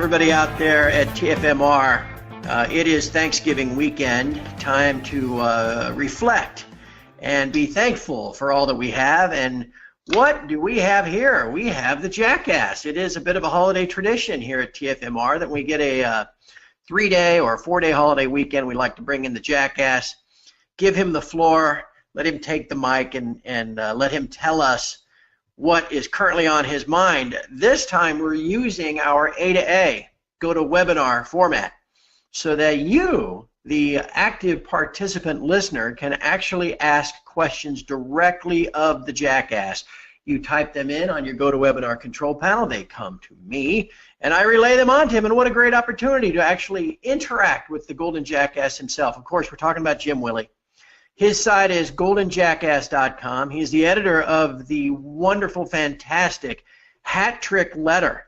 everybody out there at TFMR. It is Thanksgiving weekend, time to reflect and be thankful for all that we have. And what do we have here? We have the Jackass. It is a bit of a holiday tradition here at TFMR that we get a 3-day or 4-day holiday weekend. We like to bring in the Jackass, give him the floor, let him take the mic, and let him tell us what is currently on his mind. This time we're using our A to A, go to webinar format, so that you, the active participant listener, can actually ask questions directly of the Jackass. You type them in on your GoToWebinar control panel, they come to me, and I relay them on to him, and what a great opportunity to actually interact with the Golden Jackass himself. Of course, we're talking about Jim Willie. His site is goldenjackass.com. He's the editor of the wonderful, fantastic Hat Trick Letter.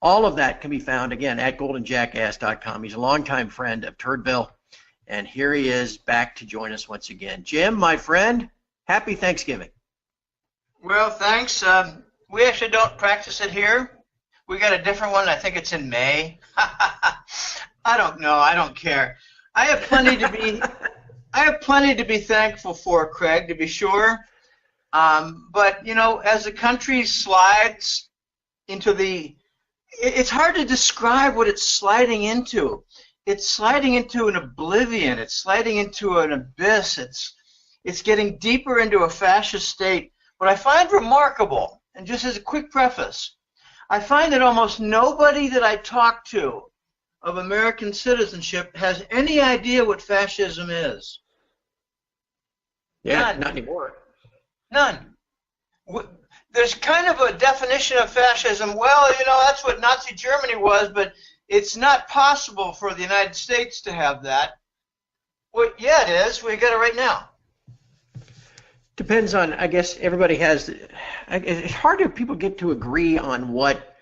All of that can be found, again, at goldenjackass.com. He's a longtime friend of Turdville, and here he is back to join us once again. Jim, my friend, happy Thanksgiving. Well, thanks. We actually don't practice it here. We got a different one. I think it's in May. I don't know. I don't care. I have plenty to be... I have plenty to be thankful for, Craig, to be sure. But, you know, as the country slides into the... It's hard to describe what it's sliding into. It's sliding into an oblivion. It's sliding into an abyss. It's getting deeper into a fascist state. What I find remarkable, and just as a quick preface, I find that almost nobody that I talk to of American citizenship has any idea what fascism is. Yeah, None. not anymore. None. There's kind of a definition of fascism. Well, you know, that's what Nazi Germany was, but it's not possible for the United States to have that. Well, yeah, it is. We got it right now. Depends on, I guess, everybody has... It's hard to people get to agree on what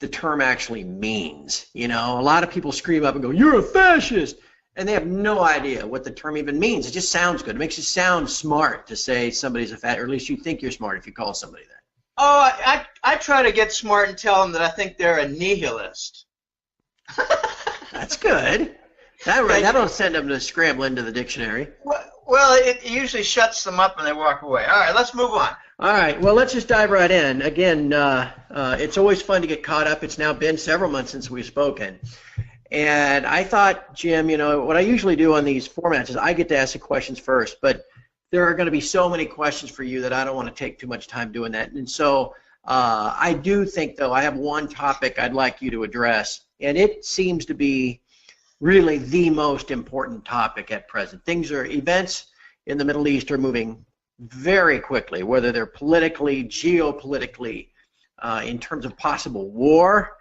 the term actually means. You know, a lot of people scream up and go, "You're a fascist!" And they have no idea what the term even means. It just sounds good. It makes you sound smart to say somebody's a fat, or at least you think you're smart if you call somebody that. Oh, I try to get smart and tell them that I think they're a nihilist. That's good. That'll send them to scramble into the dictionary. Well, it usually shuts them up and they walk away. All right, let's move on. All right, well, let's just dive right in. Again, it's always fun to get caught up. It's now been several months since we've spoken. And I thought, Jim, you know, what I usually do on these formats is I get to ask the questions first, but there are going to be so many questions for you that I don't want to take too much time doing that. And so I do think, though, I have one topic I'd like you to address, and it seems to be really the most important topic at present. Events in the Middle East are moving very quickly, whether they're politically, geopolitically, in terms of possible war,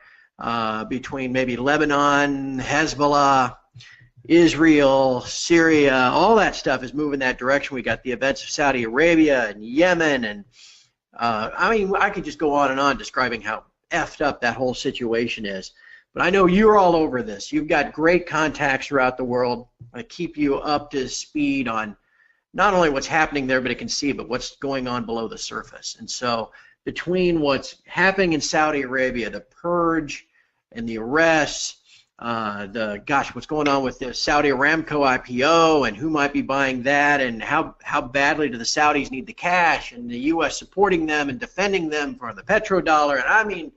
between maybe Lebanon, Hezbollah, Israel, Syria, all that stuff is moving that direction. We got the events of Saudi Arabia and Yemen, and I mean, I could just go on and on describing how effed up that whole situation is. But I know you're all over this. You've got great contacts throughout the world to keep you up to speed on not only what's happening there, but it can see, but what's going on below the surface. And so between what's happening in Saudi Arabia, the purge and the arrests, what's going on with the Saudi Aramco IPO and who might be buying that, and how badly do the Saudis need the cash, and the U.S. supporting them and defending them for the petrodollar. And I mean,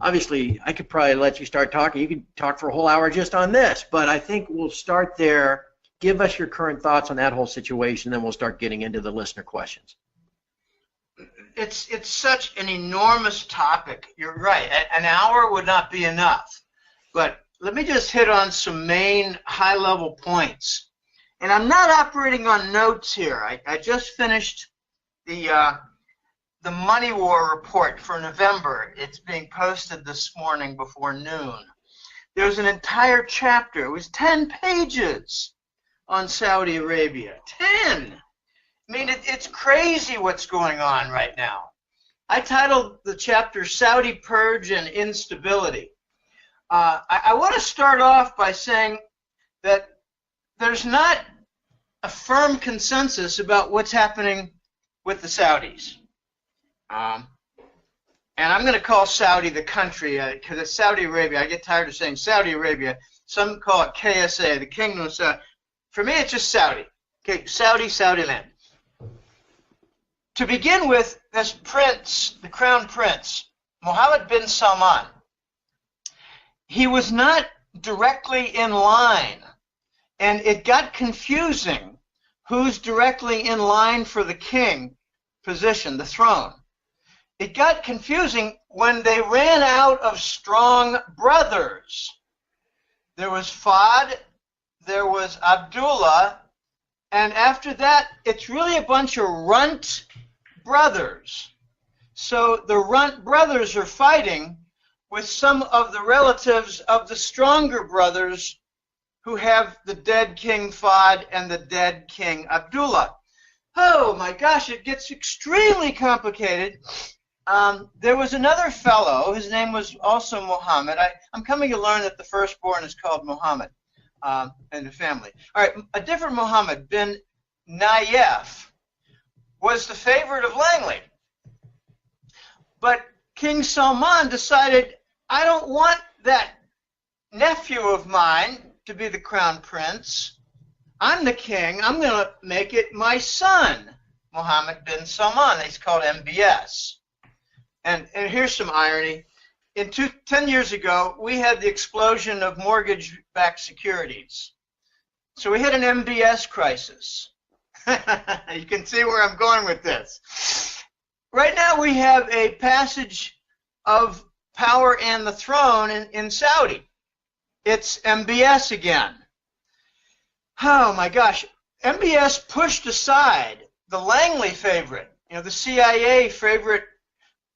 obviously, I could probably let you start talking. You could talk for a whole hour just on this, but I think we'll start there. Give us your current thoughts on that whole situation, then we'll start getting into the listener questions. It's such an enormous topic. You're right. An hour would not be enough. But let me just hit on some main high-level points. And I'm not operating on notes here. I just finished the Money War report for November. It's being posted this morning before noon. There's an entire chapter. It was 10 pages on Saudi Arabia. 10! I mean, it's crazy what's going on right now. I titled the chapter Saudi Purge and Instability. I want to start off by saying that there's not a firm consensus about what's happening with the Saudis. and I'm going to call Saudi the country because it's Saudi Arabia. I get tired of saying Saudi Arabia. Some call it KSA, the Kingdom of Saudi. For me, it's just Saudi. Okay, Saudi land. To begin with, this prince, the crown prince, Mohammed bin Salman, he was not directly in line, and it got confusing who's directly in line for the king position, the throne. It got confusing when they ran out of strong brothers. There was Fahd, there was Abdullah, and after that, it's really a bunch of runt brothers. So the runt brothers are fighting with some of the relatives of the stronger brothers who have the dead King Fahd and the dead King Abdullah. Oh my gosh, it gets extremely complicated. There was another fellow, his name was also Muhammad. I'm coming to learn that the firstborn is called Muhammad in the family. All right, a different Muhammad bin Nayef was the favorite of Langley. But King Salman decided, I don't want that nephew of mine to be the crown prince. I'm the king. I'm going to make it my son, Mohammed bin Salman. He's called MBS. And here's some irony. 10 years ago, we had the explosion of mortgage-backed securities. So we had an MBS crisis. You can see where I'm going with this. Right now, we have a passage of power and the throne in Saudi. It's MBS again. Oh my gosh. MBS pushed aside the Langley favorite, the CIA favorite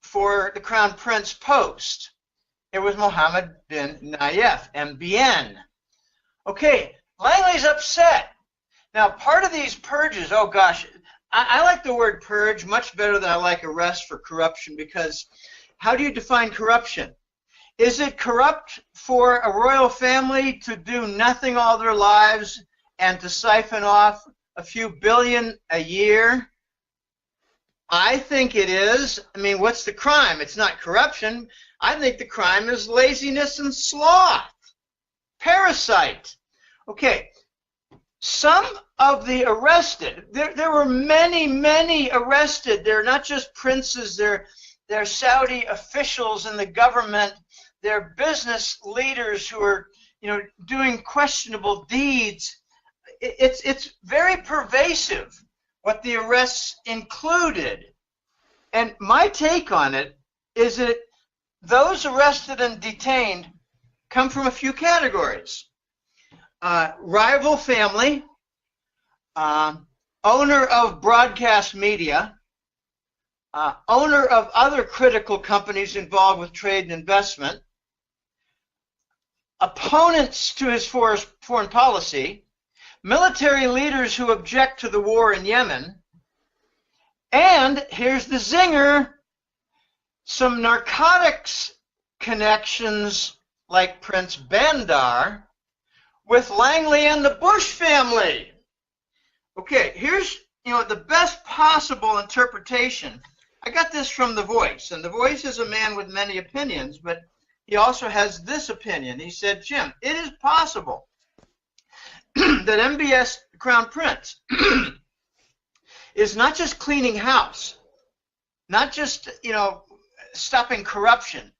for the Crown Prince post. It was Mohammed bin Nayef, MBN. Okay, Langley's upset. Now, part of these purges, oh gosh, I like the word purge much better than I like arrest for corruption, because how do you define corruption? Is it corrupt for a royal family to do nothing all their lives and to siphon off a few billion a year? I think it is. I mean, what's the crime? It's not corruption. I think the crime is laziness and sloth. Parasite. Okay. Some of the arrested, there were many arrested. They're not just princes, they're Saudi officials in the government. They're business leaders who are, doing questionable deeds. It's very pervasive what the arrests included. And my take on it is that those arrested and detained come from a few categories. Rival family, owner of broadcast media, owner of other critical companies involved with trade and investment, opponents to his foreign policy, military leaders who object to the war in Yemen, and here's the zinger, some narcotics connections like Prince Bandar with Langley and the Bush family. Okay, here's the best possible interpretation. I got this from The Voice, and The Voice is a man with many opinions, but he also has this opinion. He said, Jim, it is possible that MBS Crown Prince is not just cleaning house, not just stopping corruption,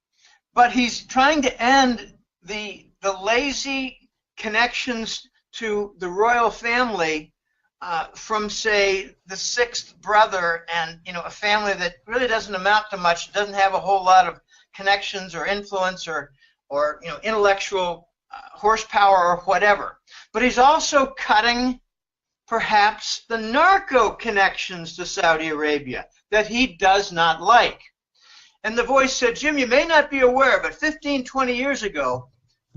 but he's trying to end the lazy connections to the royal family from, say, the sixth brother, and a family that really doesn't amount to much, doesn't have a whole lot of connections or influence or intellectual horsepower or whatever. But he's also cutting perhaps the narco connections to Saudi Arabia that he does not like. And The Voice said, Jim, you may not be aware, but 15, 20 years ago,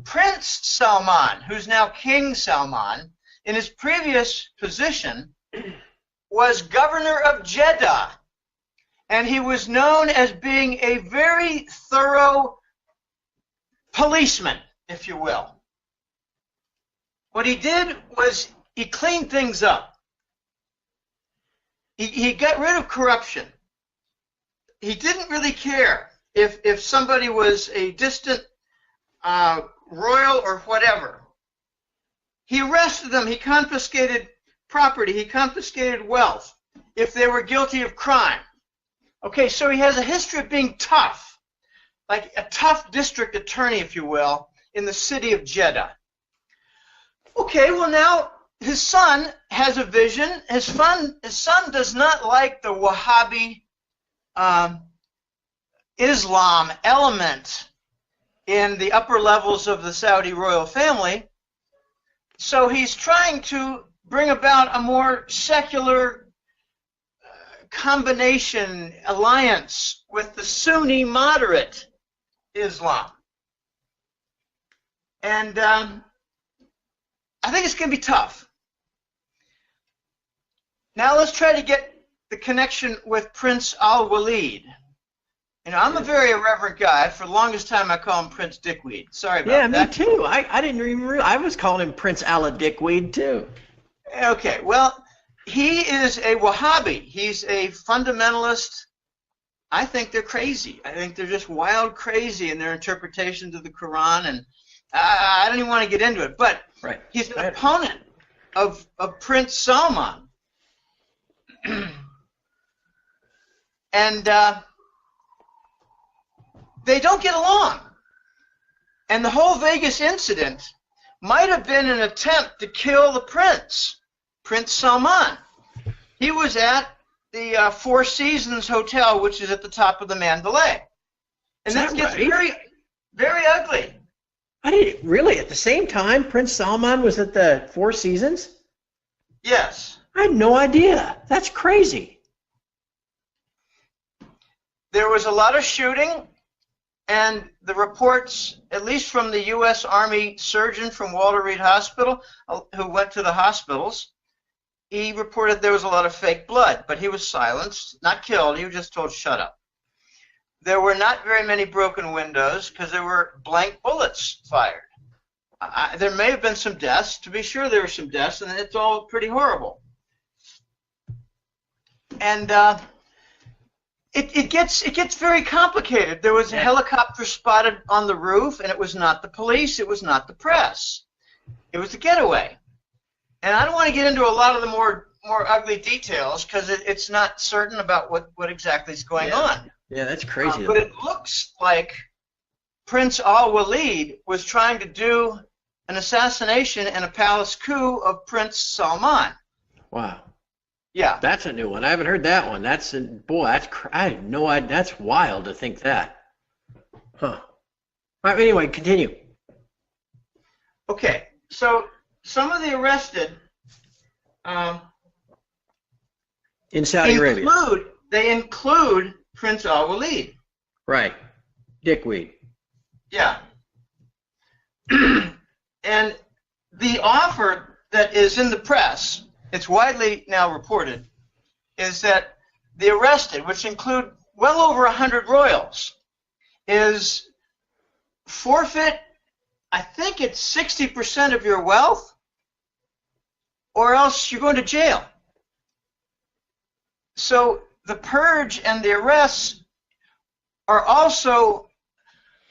Prince Salman, who's now King Salman, in his previous position, was governor of Jeddah. And he was known as being a very thorough policeman, if you will. What he did was he cleaned things up. He got rid of corruption. He didn't really care if somebody was a distant royal or whatever, he arrested them, he confiscated property, he confiscated wealth if they were guilty of crime. Okay, so he has a history of being tough, like a tough district attorney, if you will, in the city of Jeddah. Okay, well now his son has a vision. His son does not like the Wahhabi Islam element in the upper levels of the Saudi royal family. So he's trying to bring about a more secular combination, alliance with the Sunni moderate Islam. And I think it's going to be tough. Now let's try to get the connection with Prince Al-Walid. You know, I'm a very irreverent guy. For the longest time, I call him Prince Dickweed. Sorry about that. Yeah, me too. I didn't even realize. I was calling him Prince Allah Dickweed too. Okay, well, he is a Wahhabi. He's a fundamentalist. I think they're crazy. I think they're just wild crazy in their interpretations of the Quran, and I don't even want to get into it. But he's an opponent of Prince Salman. And they don't get along. And the whole Vegas incident might have been an attempt to kill the prince, Prince Salman. He was at the Four Seasons Hotel, which is at the top of the Mandalay. And that gets very, very ugly. I didn't really, at the same time, Prince Salman was at the Four Seasons? Yes. I had no idea. That's crazy. There was a lot of shooting, and the reports, at least from the U.S. Army surgeon from Walter Reed Hospital, who went to the hospitals, he reported there was a lot of fake blood, but he was silenced, not killed. He was just told, shut up. There were not very many broken windows because there were blank bullets fired. There may have been some deaths. To be sure, there were some deaths, and it's all pretty horrible. And it gets very complicated. There was a helicopter spotted on the roof, and it was not the police. It was not the press. It was the getaway. And I don't want to get into a lot of the more ugly details because it's not certain about what exactly is going on. Yeah, that's crazy. But it looks like Prince Al-Walid was trying to do an assassination and a palace coup of Prince Salman. Wow. Yeah. That's a new one. I haven't heard that one. I have no idea. That's wild to think that. Huh. All right, anyway, continue. Okay, so some of the arrested in Saudi Arabia. They include Prince Al-Walid. Right. Dickweed. Yeah. And the offer that is in the press, it's widely now reported, is that the arrested, which include well over 100 royals, is forfeit, I think it's 60% of your wealth, or else you're going to jail. So the purge and the arrests are also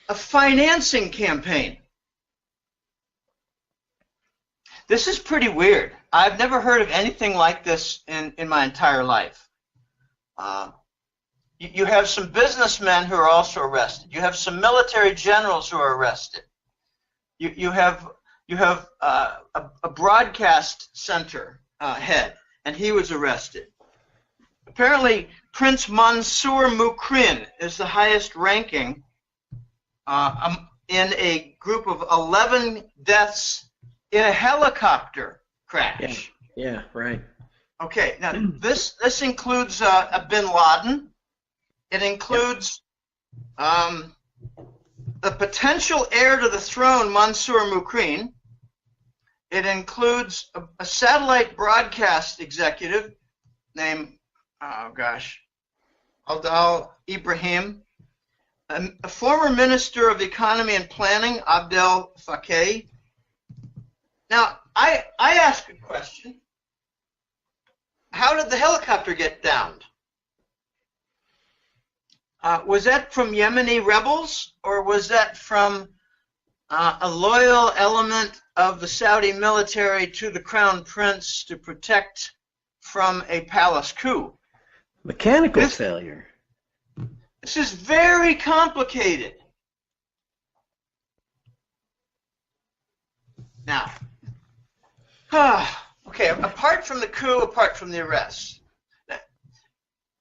a financing campaign. This is pretty weird. I've never heard of anything like this in my entire life. You have some businessmen who are also arrested. You have some military generals who are arrested. You have a broadcast center head, and he was arrested. Apparently, Prince Mansour Mukrin is the highest ranking in a group of 11 deaths in a helicopter crash. Yeah, right. Okay, now this includes a bin Laden. It includes the potential heir to the throne, Mansour Mukrin. It includes a satellite broadcast executive named, Aldal Ibrahim, a former minister of economy and planning, Abdel Fattah. Now, I ask a question. How did the helicopter get downed? Was that from Yemeni rebels, or was that from a loyal element of the Saudi military to the crown prince to protect from a palace coup? Mechanical failure. This is very complicated. Now, okay, apart from the coup, apart from the arrests,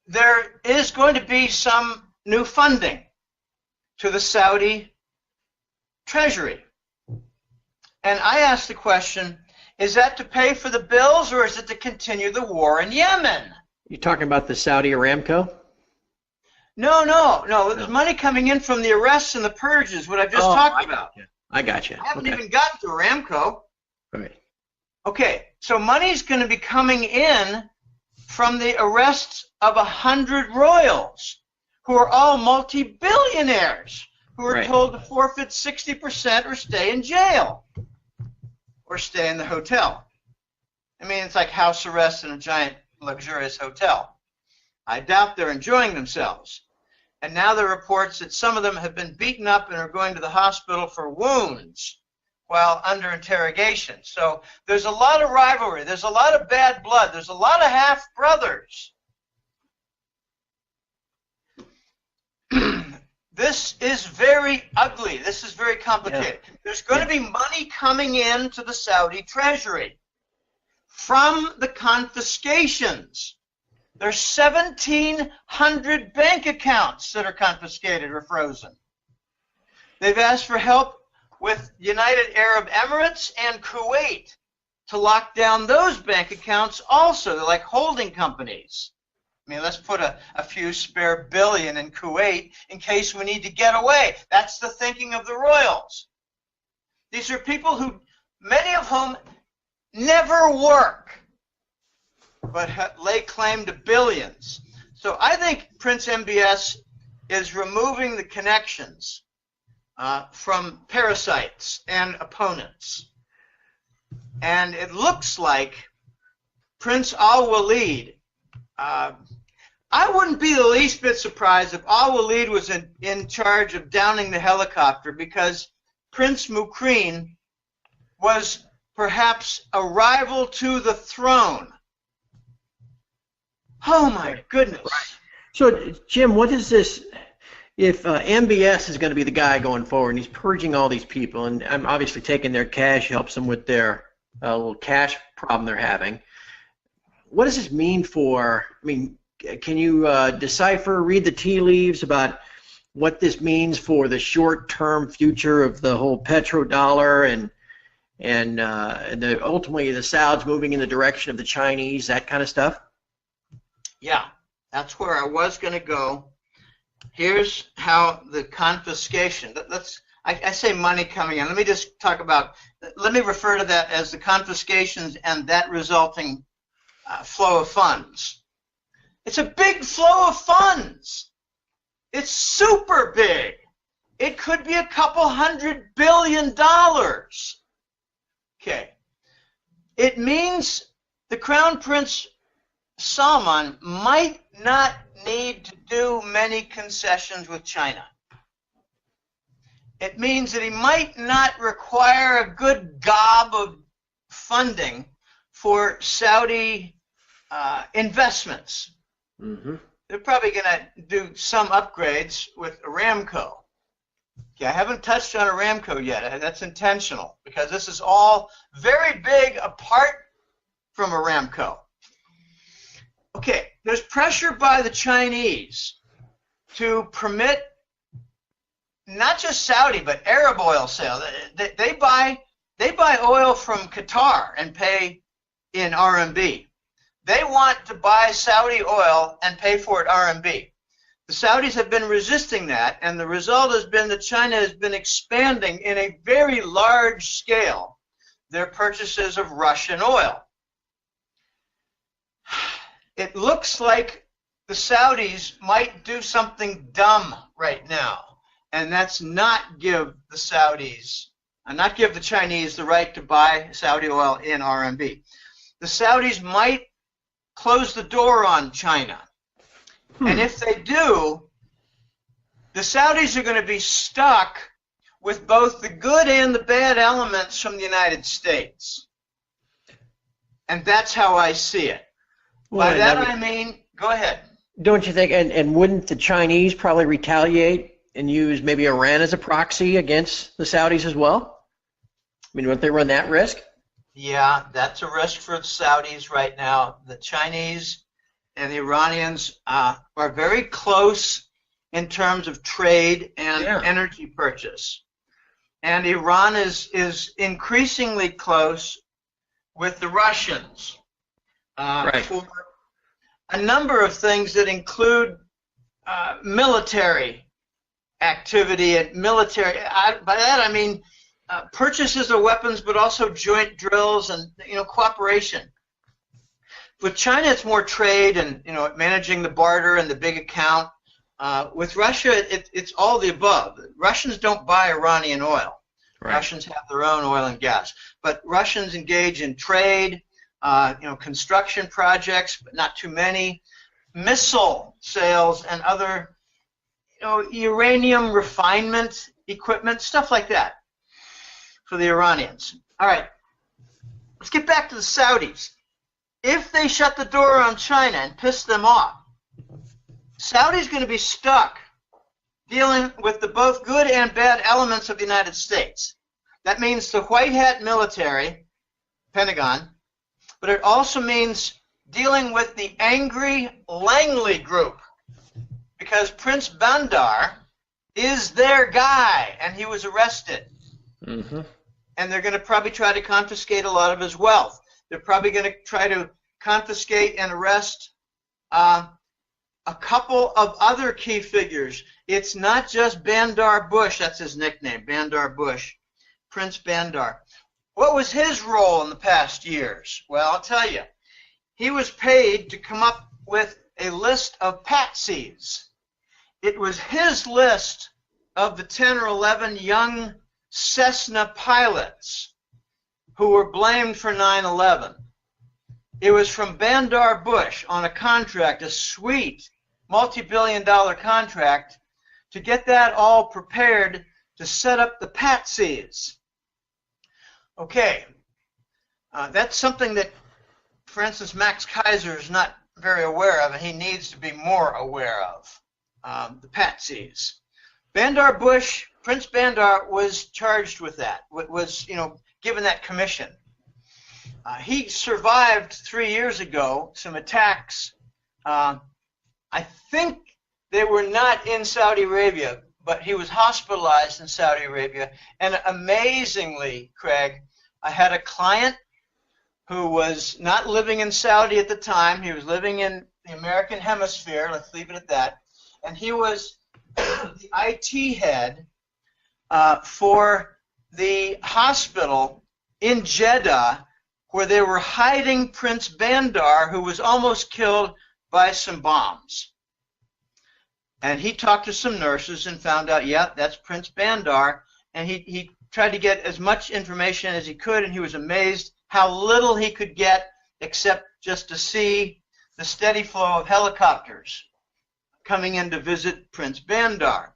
there is going to be some new funding to the Saudi treasury. And I asked the question, is that to pay for the bills, or is it to continue the war in Yemen? You're talking about the Saudi Aramco? No. There's money coming in from the arrests and the purges, what I've just talked about. I got you. I haven't even gotten to Aramco. Right. Okay, so money's going to be coming in from the arrests of 100 royals who are all multi-billionaires who are told to forfeit 60% or stay in jail or stay in the hotel. I mean, it's like house arrest in a giant luxurious hotel. I doubt they're enjoying themselves. And now there are reports that some of them have been beaten up and are going to the hospital for wounds while under interrogation. So there's a lot of rivalry. There's a lot of bad blood. There's a lot of half-brothers. This is very ugly. This is very complicated. Yeah. There's going to be money coming into the Saudi treasury from the confiscations. There's 1,700 bank accounts that are confiscated or frozen. They've asked for help with United Arab Emirates and Kuwait to lock down those bank accounts also. They're like holding companies. I mean, let's put a few spare billion in Kuwait in case we need to get away. That's the thinking of the royals. These are people who, many of whom never work, but lay claim to billions. So I think Prince MBS is removing the connections from parasites and opponents. And it looks like Prince Al-Walid, I wouldn't be the least bit surprised if Al-Walid was in charge of downing the helicopter, because Prince Mukreen was perhaps a rival to the throne. Oh my goodness. Right. So Jim, what is this, if MBS is going to be the guy going forward and he's purging all these people, and I'm obviously taking their cash, helps them with their little cash problem they're having, what does this mean for, I mean, can you decipher, read the tea leaves about what this means for the short-term future of the whole petrodollar and ultimately the Saudis moving in the direction of the Chinese, that kind of stuff? Yeah, that's where I was going to go. Here's how the confiscation, I say money coming in. Let me just talk about, let me refer to that as the confiscations and that resulting flow of funds. It's a big flow of funds. It's super big. It could be a couple $100 billion. Okay. It means the Crown Prince Salman might not need to do many concessions with China. It means that he might not require a good gob of funding for Saudi investments. Mm-hmm. They're probably going to do some upgrades with Aramco. Okay, I haven't touched on Aramco yet. That's intentional because this is all very big apart from Aramco. Okay, there's pressure by the Chinese to permit not just Saudi but Arab oil sale. They buy oil from Qatar and pay in RMB. They want to buy Saudi oil and pay for it RMB. The Saudis have been resisting that, and the result has been that China has been expanding in a very large scale their purchases of Russian oil. It looks like the Saudis might do something dumb right now, and that's not give the Saudis, not give the Chinese the right to buy Saudi oil in RMB. The Saudis might close the door on China. And if they do, the Saudis are going to be stuck with both the good and the bad elements from the United States. And that's how I see it. Well, By that I mean, go ahead. Don't you think, and wouldn't the Chinese probably retaliate and use maybe Iran as a proxy against the Saudis as well? I mean, wouldn't they run that risk? Yeah, that's a risk for the Saudis right now. The Chinese and the Iranians are very close in terms of trade and energy purchase. And Iran is increasingly close with the Russians for a number of things that include military activity and military. By that I mean purchases of weapons, but also joint drills and cooperation. With China, it's more trade and managing the barter and the big account. With Russia, it's all the above. Russians don't buy Iranian oil. Right. Russians have their own oil and gas, but Russians engage in trade, construction projects, but not too many, missile sales and other, uranium refinement equipment, stuff like that for the Iranians. All right, let's get back to the Saudis. If they shut the door on China and piss them off, Saudi's going to be stuck dealing with the both good and bad elements of the United States. That means the white hat military, Pentagon, but it also means dealing with the angry Langley group, because Prince Bandar is their guy, and he was arrested. Mm-hmm. And they're going to probably try to confiscate a lot of his wealth. They're probably going to try to confiscate and arrest a couple of other key figures. It's not just Bandar Bush, that's his nickname, Bandar Bush, Prince Bandar. What was his role in the past years? Well, I'll tell you. He was paid to come up with a list of patsies. It was his list of the 10 or 11 young Cessna pilots who were blamed for 9/11. It was from Bandar Bush on a contract, a sweet multi-billion-dollar contract, to get that all prepared to set up the patsies. Okay, that's something that, for instance, Max Kaiser is not very aware of, and he needs to be more aware of, the patsies. Bandar Bush, Prince Bandar, was charged with that, was, given that commission. He survived 3 years ago some attacks. I think they were not in Saudi Arabia, but he was hospitalized in Saudi Arabia. And amazingly, Craig, I had a client who was not living in Saudi at the time. He was living in the American hemisphere, let's leave it at that. And he was the IT head for the hospital in Jeddah, where they were hiding Prince Bandar, who was almost killed by some bombs. And he talked to some nurses and found out, yeah, that's Prince Bandar. And he tried to get as much information as he could, and he was amazed how little he could get except just to see the steady flow of helicopters coming in to visit Prince Bandar.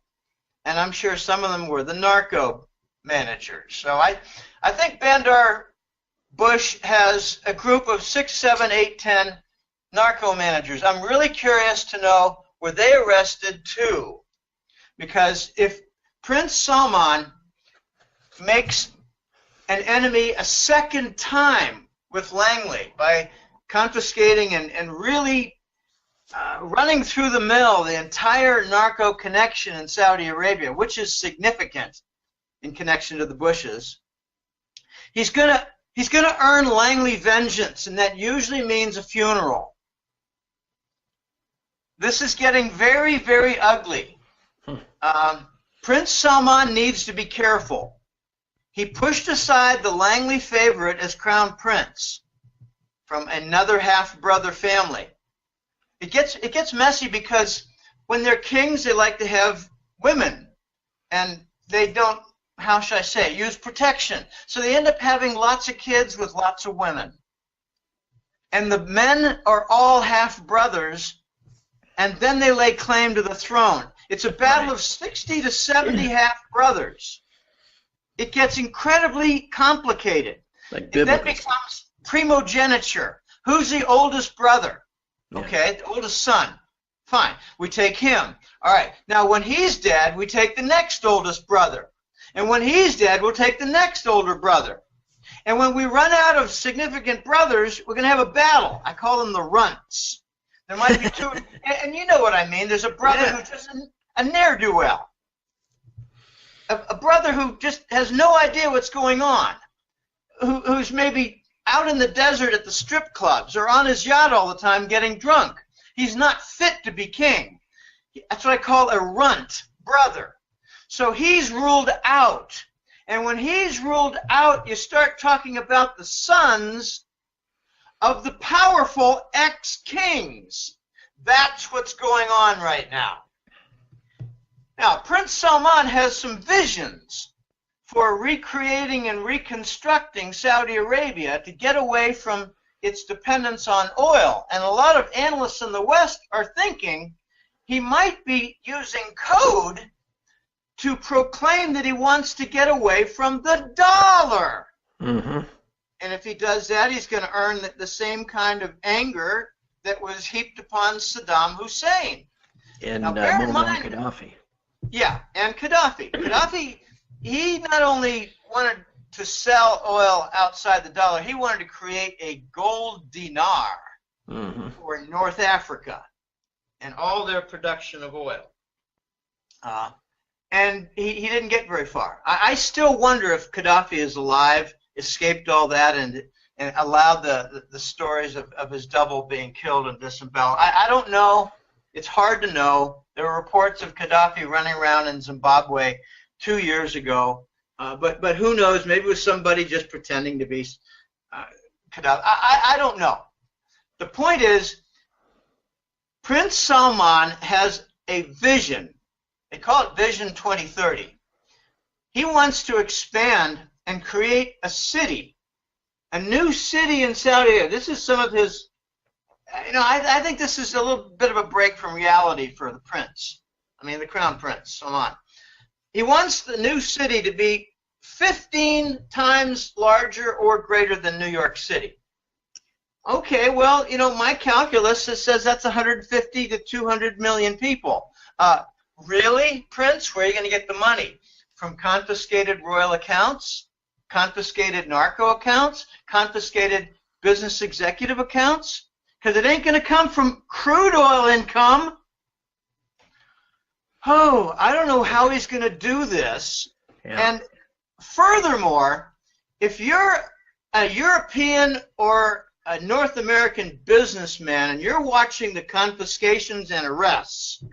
And I'm sure some of them were the narco managers. So I think Bandar Bush has a group of 6, 7, 8, 10 narco managers. I'm really curious to know, were they arrested too? Because if Prince Salman makes an enemy a second time with Langley by confiscating and really running through the mill the entire narco connection in Saudi Arabia, which is significant in connection to the Bushes, he's going to earn Langley vengeance, and that usually means a funeral. This is getting very, very ugly. Prince Salman needs to be careful. He pushed aside the Langley favorite as crown prince from another half-brother family. It gets messy because when they're kings, they like to have women, and they don't, how should I say, use protection. So they end up having lots of kids with lots of women. And the men are all half-brothers, and then they lay claim to the throne. It's a battle of 60 to 70 half-brothers. It gets incredibly complicated. Like it then biblical. becomes primogeniture. Who's the oldest brother? Yeah. Okay, the oldest son. Fine, we take him. All right, now when he's dead, we take the next oldest brother. And when he's dead, we'll take the next older brother. And when we run out of significant brothers, we're going to have a battle. I call them the runts. There might be two, and you know what I mean. There's a brother who's just a ne'er-do-well. A brother who just has no idea what's going on, who's maybe out in the desert at the strip clubs or on his yacht all the time getting drunk. He's not fit to be king. That's what I call a runt brother. So he's ruled out. And when he's ruled out, you start talking about the sons of the powerful ex-kings. That's what's going on right now. Now, Prince Salman has some visions for recreating and reconstructing Saudi Arabia to get away from its dependence on oil. And a lot of analysts in the West are thinking he might be using code to proclaim that he wants to get away from the dollar. Mm-hmm. And if he does that, he's going to earn the same kind of anger that was heaped upon Saddam Hussein. And Muammar Gaddafi. Yeah, and Gaddafi. Gaddafi, he not only wanted to sell oil outside the dollar, he wanted to create a gold dinar for North Africa and all their production of oil. And he didn't get very far. I still wonder if Gaddafi is alive, escaped all that, and allowed the stories of his double being killed and disemboweled. I don't know. It's hard to know. There were reports of Gaddafi running around in Zimbabwe 2 years ago, but who knows? Maybe it was somebody just pretending to be Gaddafi. I don't know. The point is, Prince Salman has a vision. They call it Vision 2030. He wants to expand and create a city, a new city in Saudi Arabia. This is some of his. I think this is a little bit of a break from reality for the prince. I mean, the crown prince, Salman. He wants the new city to be 15 times larger or greater than New York City. Okay, well, my calculus says that's 150 to 200 million people. Really, Prince? Where are you going to get the money? From confiscated royal accounts, confiscated narco accounts, confiscated business executive accounts? Because it ain't going to come from crude oil income. Oh, I don't know how he's going to do this. Yeah. And furthermore, if you're a European or a North American businessman and you're watching the confiscations and arrests,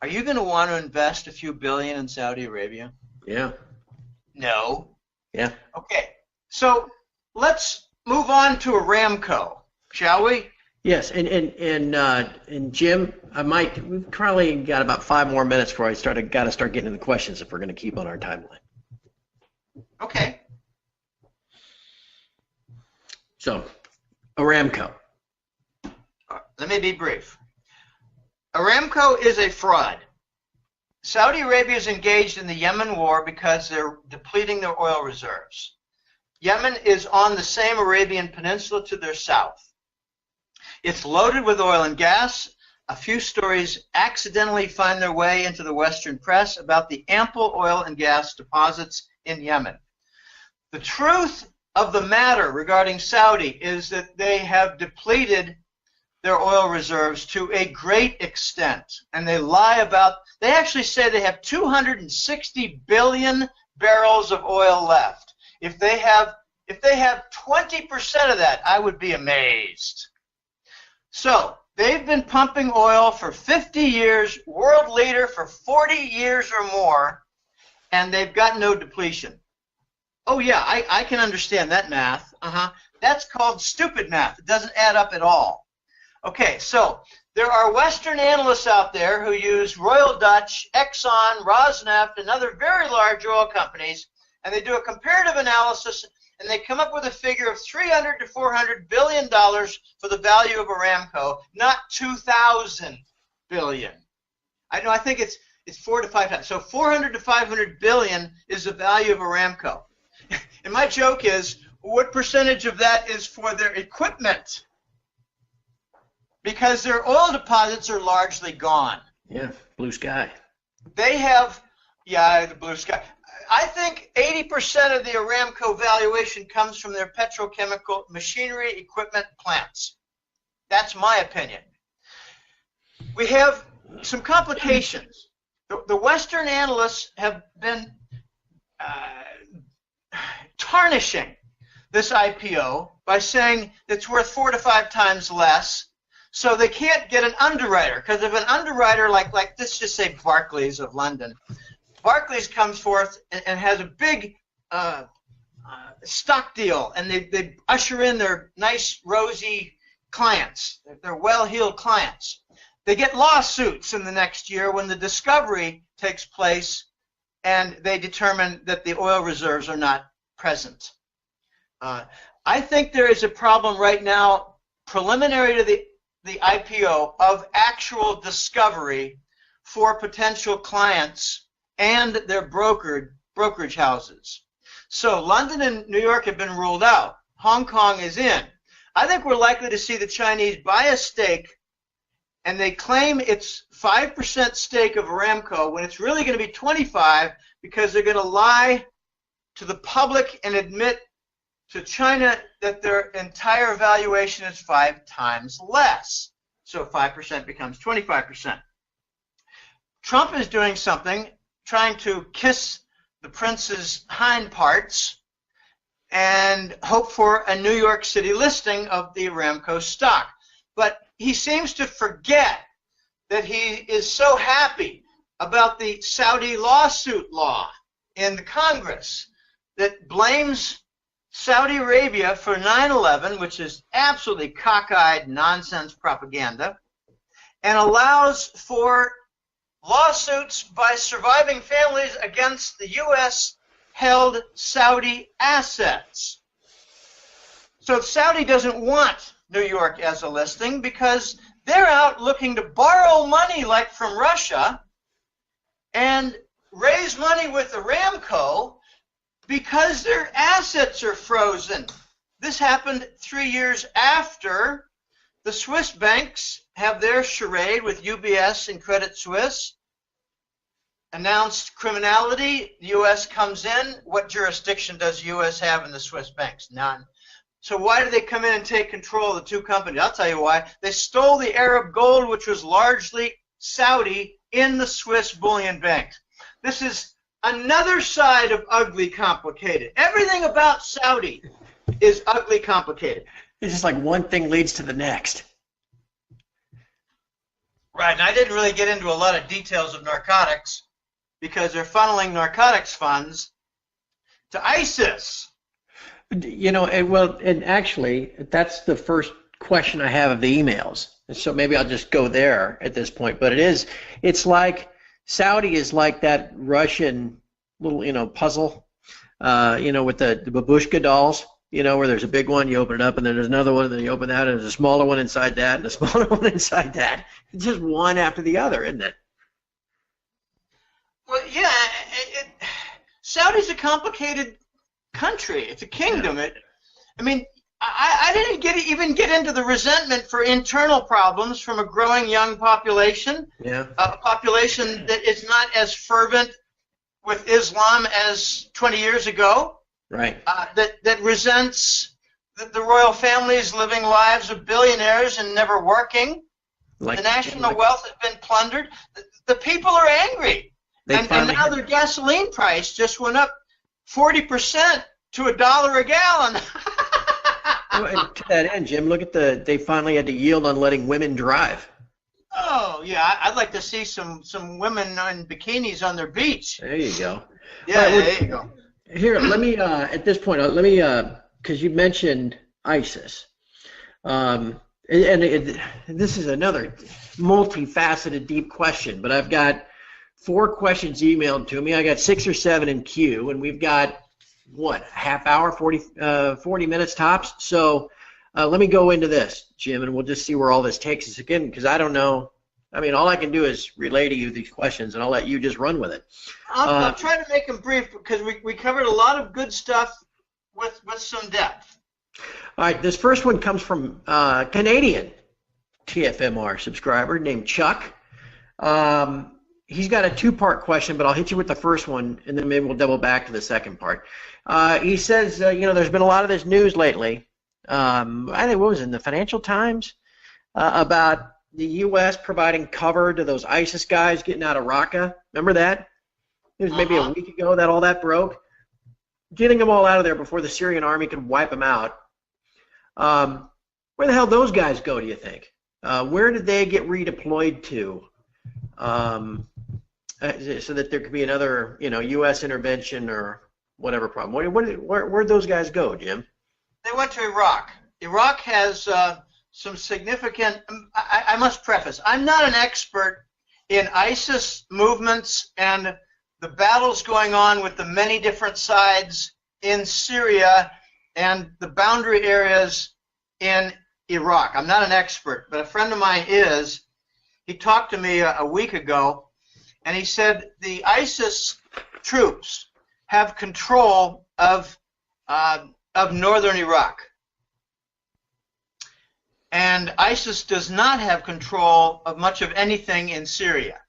are you going to want to invest a few billion in Saudi Arabia? Yeah. No. Yeah. Okay, so let's move on to Aramco. Shall we? Yes, and Jim, we've probably got about 5 more minutes before got to start getting into the questions if we're going to keep on our timeline. Okay. So, Aramco. Let me be brief. Aramco is a fraud. Saudi Arabia is engaged in the Yemen war because they're depleting their oil reserves. Yemen is on the same Arabian Peninsula to their south. It's loaded with oil and gas. A few stories accidentally find their way into the Western press about the ample oil and gas deposits in Yemen. The truth of the matter regarding Saudi is that they have depleted their oil reserves to a great extent, and they lie about. They actually say they have 260 billion barrels of oil left. If they have 20% of that, I would be amazed. So they've been pumping oil for 50 years, world leader for 40 years or more, and they've got no depletion. Oh yeah, I can understand that math. That's called stupid math. It doesn't add up at all. Okay, so there are Western analysts out there who use Royal Dutch, Exxon, Rosneft, and other very large oil companies, and they do a comparative analysis, and they come up with a figure of $300 to $400 billion for the value of Aramco, not 2,000 billion. I think it's 4 to 5 times. So 400 to 500 billion is the value of Aramco. And my joke is, what percentage of that is for their equipment? Because their oil deposits are largely gone. Yeah, blue sky. They have, yeah, the blue sky. I think 80% of the Aramco valuation comes from their petrochemical machinery, equipment, plants. That's my opinion. We have some complications. The Western analysts have been tarnishing this IPO by saying it's worth 4 to 5 times less, so they can't get an underwriter. Because if an underwriter like let's just say Barclays of London, Barclays comes forth and has a big stock deal, and they usher in their nice, rosy clients, their well-heeled clients. They get lawsuits in the next year when the discovery takes place and they determine that the oil reserves are not present. I think there is a problem right now, preliminary to the IPO, of actual discovery for potential clients and their brokerage houses. So London and New York have been ruled out. Hong Kong is in. I think we're likely to see the Chinese buy a stake, and they claim it's 5% stake of Aramco when it's really going to be 25, because they're going to lie to the public and admit to China that their entire valuation is 5 times less. So 5% becomes 25%. Trump is doing something, trying to kiss the prince's hind parts and hope for a New York City listing of the Aramco stock. But he seems to forget that he is so happy about the Saudi lawsuit law in the Congress that blames Saudi Arabia for 9/11, which is absolutely cockeyed nonsense propaganda, and allows for lawsuits by surviving families against the U.S.-held Saudi assets. So Saudi doesn't want New York as a listing because they're out looking to borrow money like from Russia and raise money with Aramco because their assets are frozen. This happened 3 years after the Swiss banks have their charade with UBS and Credit Suisse. Announced criminality, the U.S. comes in. What jurisdiction does the U.S. have in the Swiss banks? None. So why did they come in and take control of the two companies? I'll tell you why. They stole the Arab gold, which was largely Saudi, in the Swiss bullion banks. This is another side of ugly complicated. Everything about Saudi is ugly complicated. It's just like one thing leads to the next. Right, and I didn't really get into a lot of details of narcotics because they're funneling narcotics funds to ISIS. You know, and actually, that's the first question I have of the emails. So maybe I'll just go there at this point. But it's like Saudi is like that Russian little, puzzle, with the babushka dolls, where there's a big one, you open it up, and then there's another one, and then you open that, and there's a smaller one inside that, and a smaller one inside that. It's just one after the other, isn't it? Well, yeah, Saudi's a complicated country. It's a kingdom. I didn't even get into the resentment for internal problems from a growing young population, a population that is not as fervent with Islam as 20 years ago, right? That resents the royal families living lives of billionaires and never working. The national wealth has been plundered. The people are angry, and now their gasoline price just went up 40% to $1 a gallon. Well, and to that end, Jim, look at they finally had to yield on letting women drive. Oh, yeah, I'd like to see some women in bikinis on their beach. There you go. Yeah, there you go. Here, let me, at this point, because you mentioned ISIS. And this is another multifaceted, deep question, but I've got 4 questions emailed to me. I got 6 or 7 in queue, and we've got what, half hour, 40 minutes tops. So let me go into this, Jim, and we'll just see where all this takes us again, because I don't know I mean, all I can do is relay to you these questions, and I'll let you just run with it. I'll try to make them brief because we covered a lot of good stuff with some depth. All right, this first one comes from Canadian TFMR subscriber named Chuck. He's got a two-part question, but I'll hit you with the first one, and then maybe we'll double back to the second part. He says, there's been a lot of this news lately. I think what was it, in the Financial Times about the U.S. providing cover to those ISIS guys getting out of Raqqa. Remember that? It was maybe a week ago that all that broke. Getting them all out of there before the Syrian army could wipe them out. Where the hell those guys go, do you think? Where did they get redeployed to? So that there could be another, U.S. intervention or whatever problem. Where'd those guys go, Jim? They went to Iraq. Iraq has some significant. I must preface, I'm not an expert in ISIS movements and the battles going on with the many different sides in Syria and the boundary areas in Iraq. I'm not an expert, but a friend of mine is. He talked to me a week ago, and he said the ISIS troops have control of northern Iraq. And ISIS does not have control of much of anything in Syria.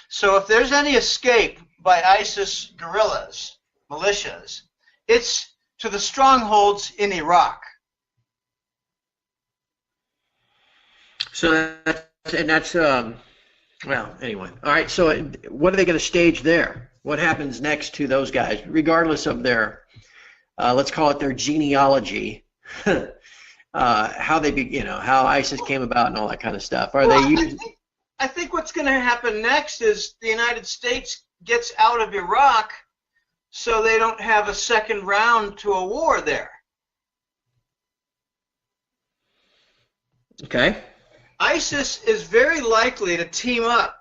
So if there's any escape by ISIS guerrillas, militias, it's to the strongholds in Iraq. So that's well, anyway. All right, so what are they going to stage there? What happens next to those guys, regardless of their, let's call it their genealogy? How they, how ISIS came about and all that kind of stuff. I think what's going to happen next is the United States gets out of Iraq so they don't have a second round to a war there. Okay. ISIS is very likely to team up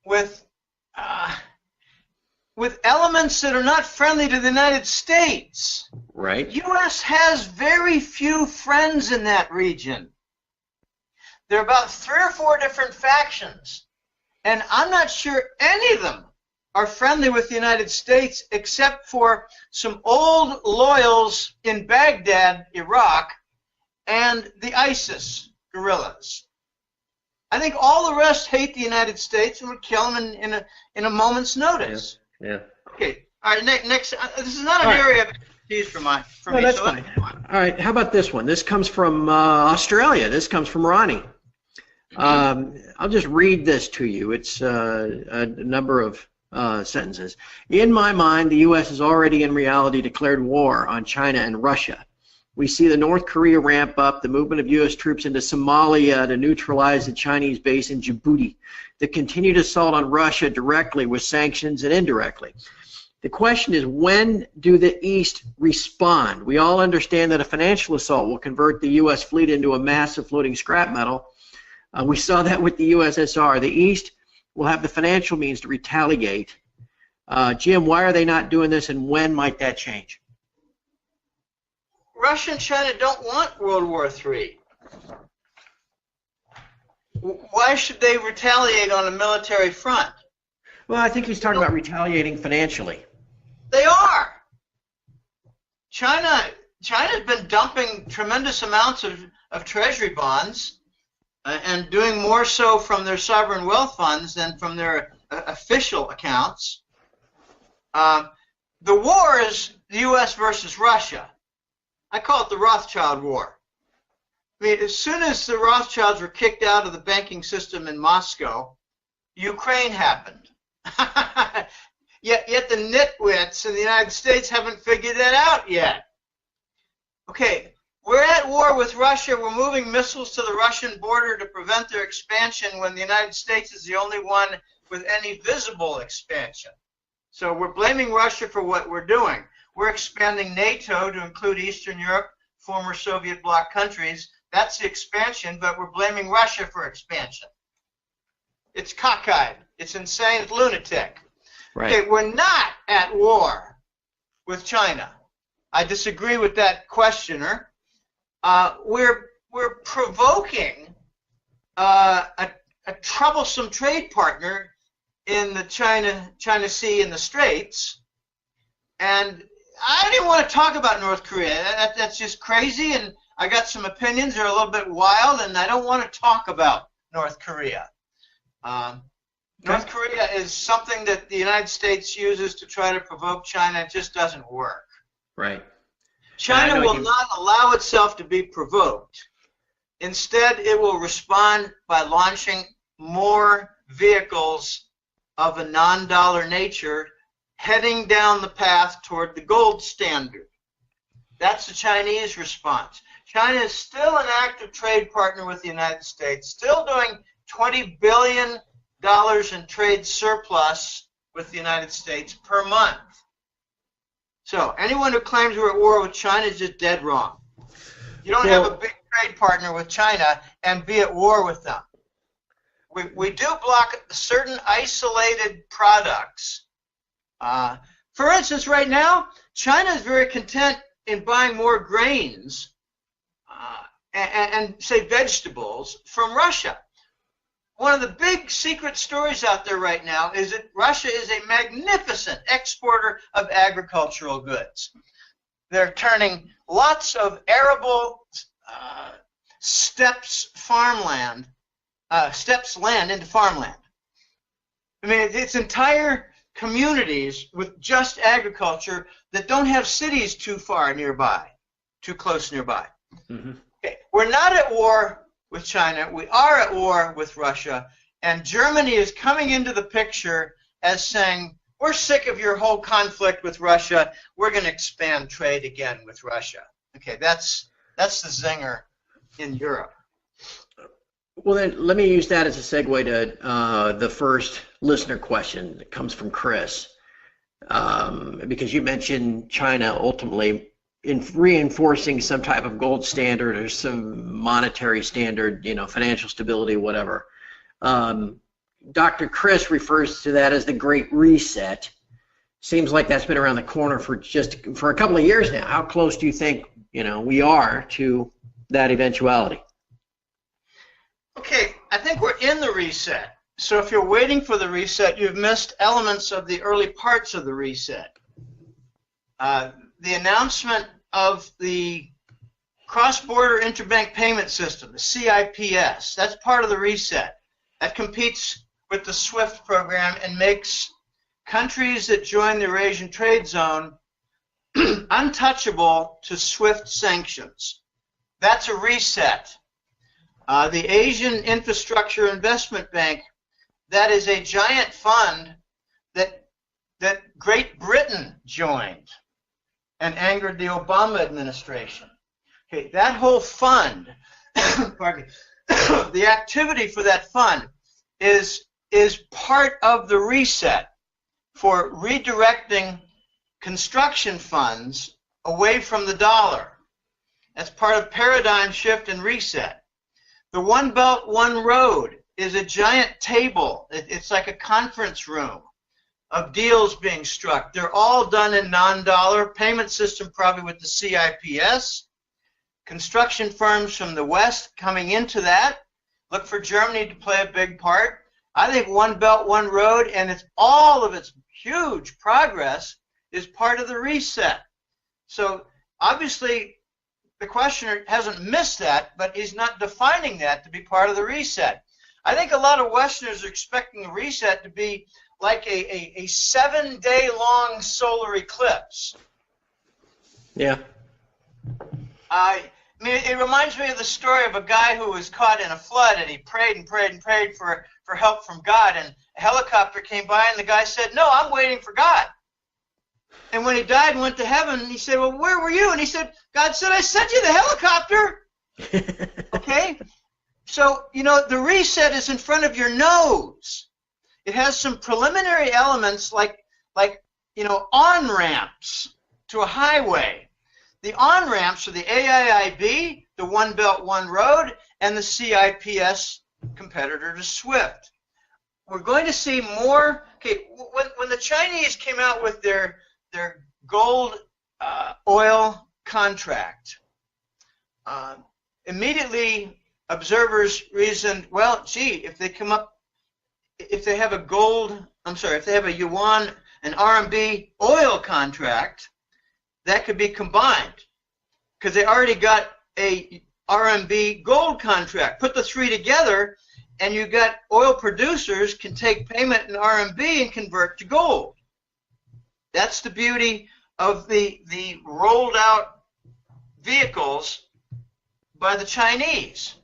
with elements that are not friendly to the United States. Right. U.S. has very few friends in that region. There are about 3 or 4 different factions, and I'm not sure any of them are friendly with the United States except for some old loyals in Baghdad, Iraq, and the ISIS guerrillas. I think all the rest hate the United States and would kill them in a moment's notice. Yeah. Okay. All right. Next. This is not an area of expertise for me. That's fine. All right. How about this one? This comes from Australia. This comes from Ronnie. I'll just read this to you. It's a number of sentences. In my mind, the U.S. has already in reality declared war on China and Russia. We see the North Korea ramp up, the movement of U.S. troops into Somalia to neutralize the Chinese base in Djibouti, the continued assault on Russia directly with sanctions and indirectly. The question is, when do the East respond? We all understand that a financial assault will convert the U.S. fleet into a massive floating scrap metal. We saw that with the USSR. The East will have the financial means to retaliate. Jim, why are they not doing this, and when might that change? Russia and China don't want World War III. Why should they retaliate on a military front? Well, I think he's talking about retaliating financially. They are. China's been dumping tremendous amounts of treasury bonds and doing more so from their sovereign wealth funds than from their official accounts. The war is the U.S. versus Russia. I call it the Rothschild War. I mean, as soon as the Rothschilds were kicked out of the banking system in Moscow, Ukraine happened. Yet the nitwits in the United States haven't figured that out yet. Okay, we're at war with Russia. We're moving missiles to the Russian border to prevent their expansion when the United States is the only one with any visible expansion. So we're blaming Russia for what we're doing. We're expanding NATO to include Eastern Europe, former Soviet bloc countries. That's the expansion, but we're blaming Russia for expansion. It's cockeyed. It's insane. It's lunatic. Right. Okay, we're not at war with China. I disagree with that questioner. We're provoking a a troublesome trade partner in the China Sea and the Straits. And I didn't want to talk about North Korea. That's just crazy, and I got some opinions that are a little bit wild, and I don't want to talk about North Korea. North Korea is something that the United States uses to try to provoke China. It just doesn't work. Right. China will not allow itself to be provoked. Instead, it will respond by launching more vehicles of a non-dollar nature heading down the path toward the gold standard. That's the Chinese response. China is still an active trade partner with the United States, still doing $20 billion in trade surplus with the United States per month. So anyone who claims we're at war with China is just dead wrong. You don't have a big trade partner with China and be at war with them. We do block certain isolated products. For instance, right now, China is very content in buying more grains and say vegetables from Russia. One of the big secret stories out there right now is that Russia is a magnificent exporter of agricultural goods. They're turning lots of arable steppes land into farmland. I mean, it's entire communities with just agriculture that don't have cities too close nearby. Mm-hmm. Okay. We're not at war with China. We are at war with Russia, and Germany is coming into the picture as saying, we're sick of your whole conflict with Russia. We're going to expand trade again with Russia. Okay, that's the zinger in Europe. Well, then let me use that as a segue to the first listener question that comes from Chris, because you mentioned China ultimately in reinforcing some type of gold standard or some monetary standard, financial stability, whatever. Dr. Chris refers to that as the Great Reset. Seems like that's been around the corner for a couple of years now. How close do you think we are to that eventuality? Okay, I think we're in the reset. So if you're waiting for the reset, you've missed elements of the early parts of the reset. The announcement of the cross-border interbank payment system, the CIPS, that's part of the reset. That competes with the SWIFT program and makes countries that join the Eurasian Trade Zone untouchable to SWIFT sanctions. That's a reset. The Asian Infrastructure Investment Bank, that is a giant fund that Great Britain joined and angered the Obama administration. Okay, that whole fund, pardon me, the activity for that fund is part of the reset for redirecting construction funds away from the dollar. That's part of paradigm shift and reset. The One Belt, One Road is a giant table. It's like a conference room of deals being struck. They're all done in non-dollar payment system, probably with the CIPS. Construction firms from the West coming into that. Look for Germany to play a big part. I think One Belt, One Road, and all of its huge progress is part of the reset. So obviously the questioner hasn't missed that, but he's not defining that to be part of the reset. I think a lot of Westerners are expecting the reset to be like a 7-day-long solar eclipse. Yeah. I mean, it reminds me of the story of a guy who was caught in a flood, and he prayed and prayed and prayed for help from God, and a helicopter came by, and the guy said, "No, I'm waiting for God." And when he died and went to heaven, he said, "Well, where were you?" And he said, "God said, I sent you the helicopter." Okay? So, the reset is in front of your nose. It has some preliminary elements like on-ramps to a highway. The on-ramps are the AIIB, the One Belt, One Road, and the CIPS competitor to SWIFT. We're going to see more. Okay, when the Chinese came out with their gold oil contract, immediately observers reasoned, well, gee, if they have if they have a yuan, an RMB oil contract, that could be combined because they already got a RMB gold contract. Put the three together, and you got oil producers can take payment in RMB and convert to gold. That's the beauty of the rolled out vehicles by the Chinese.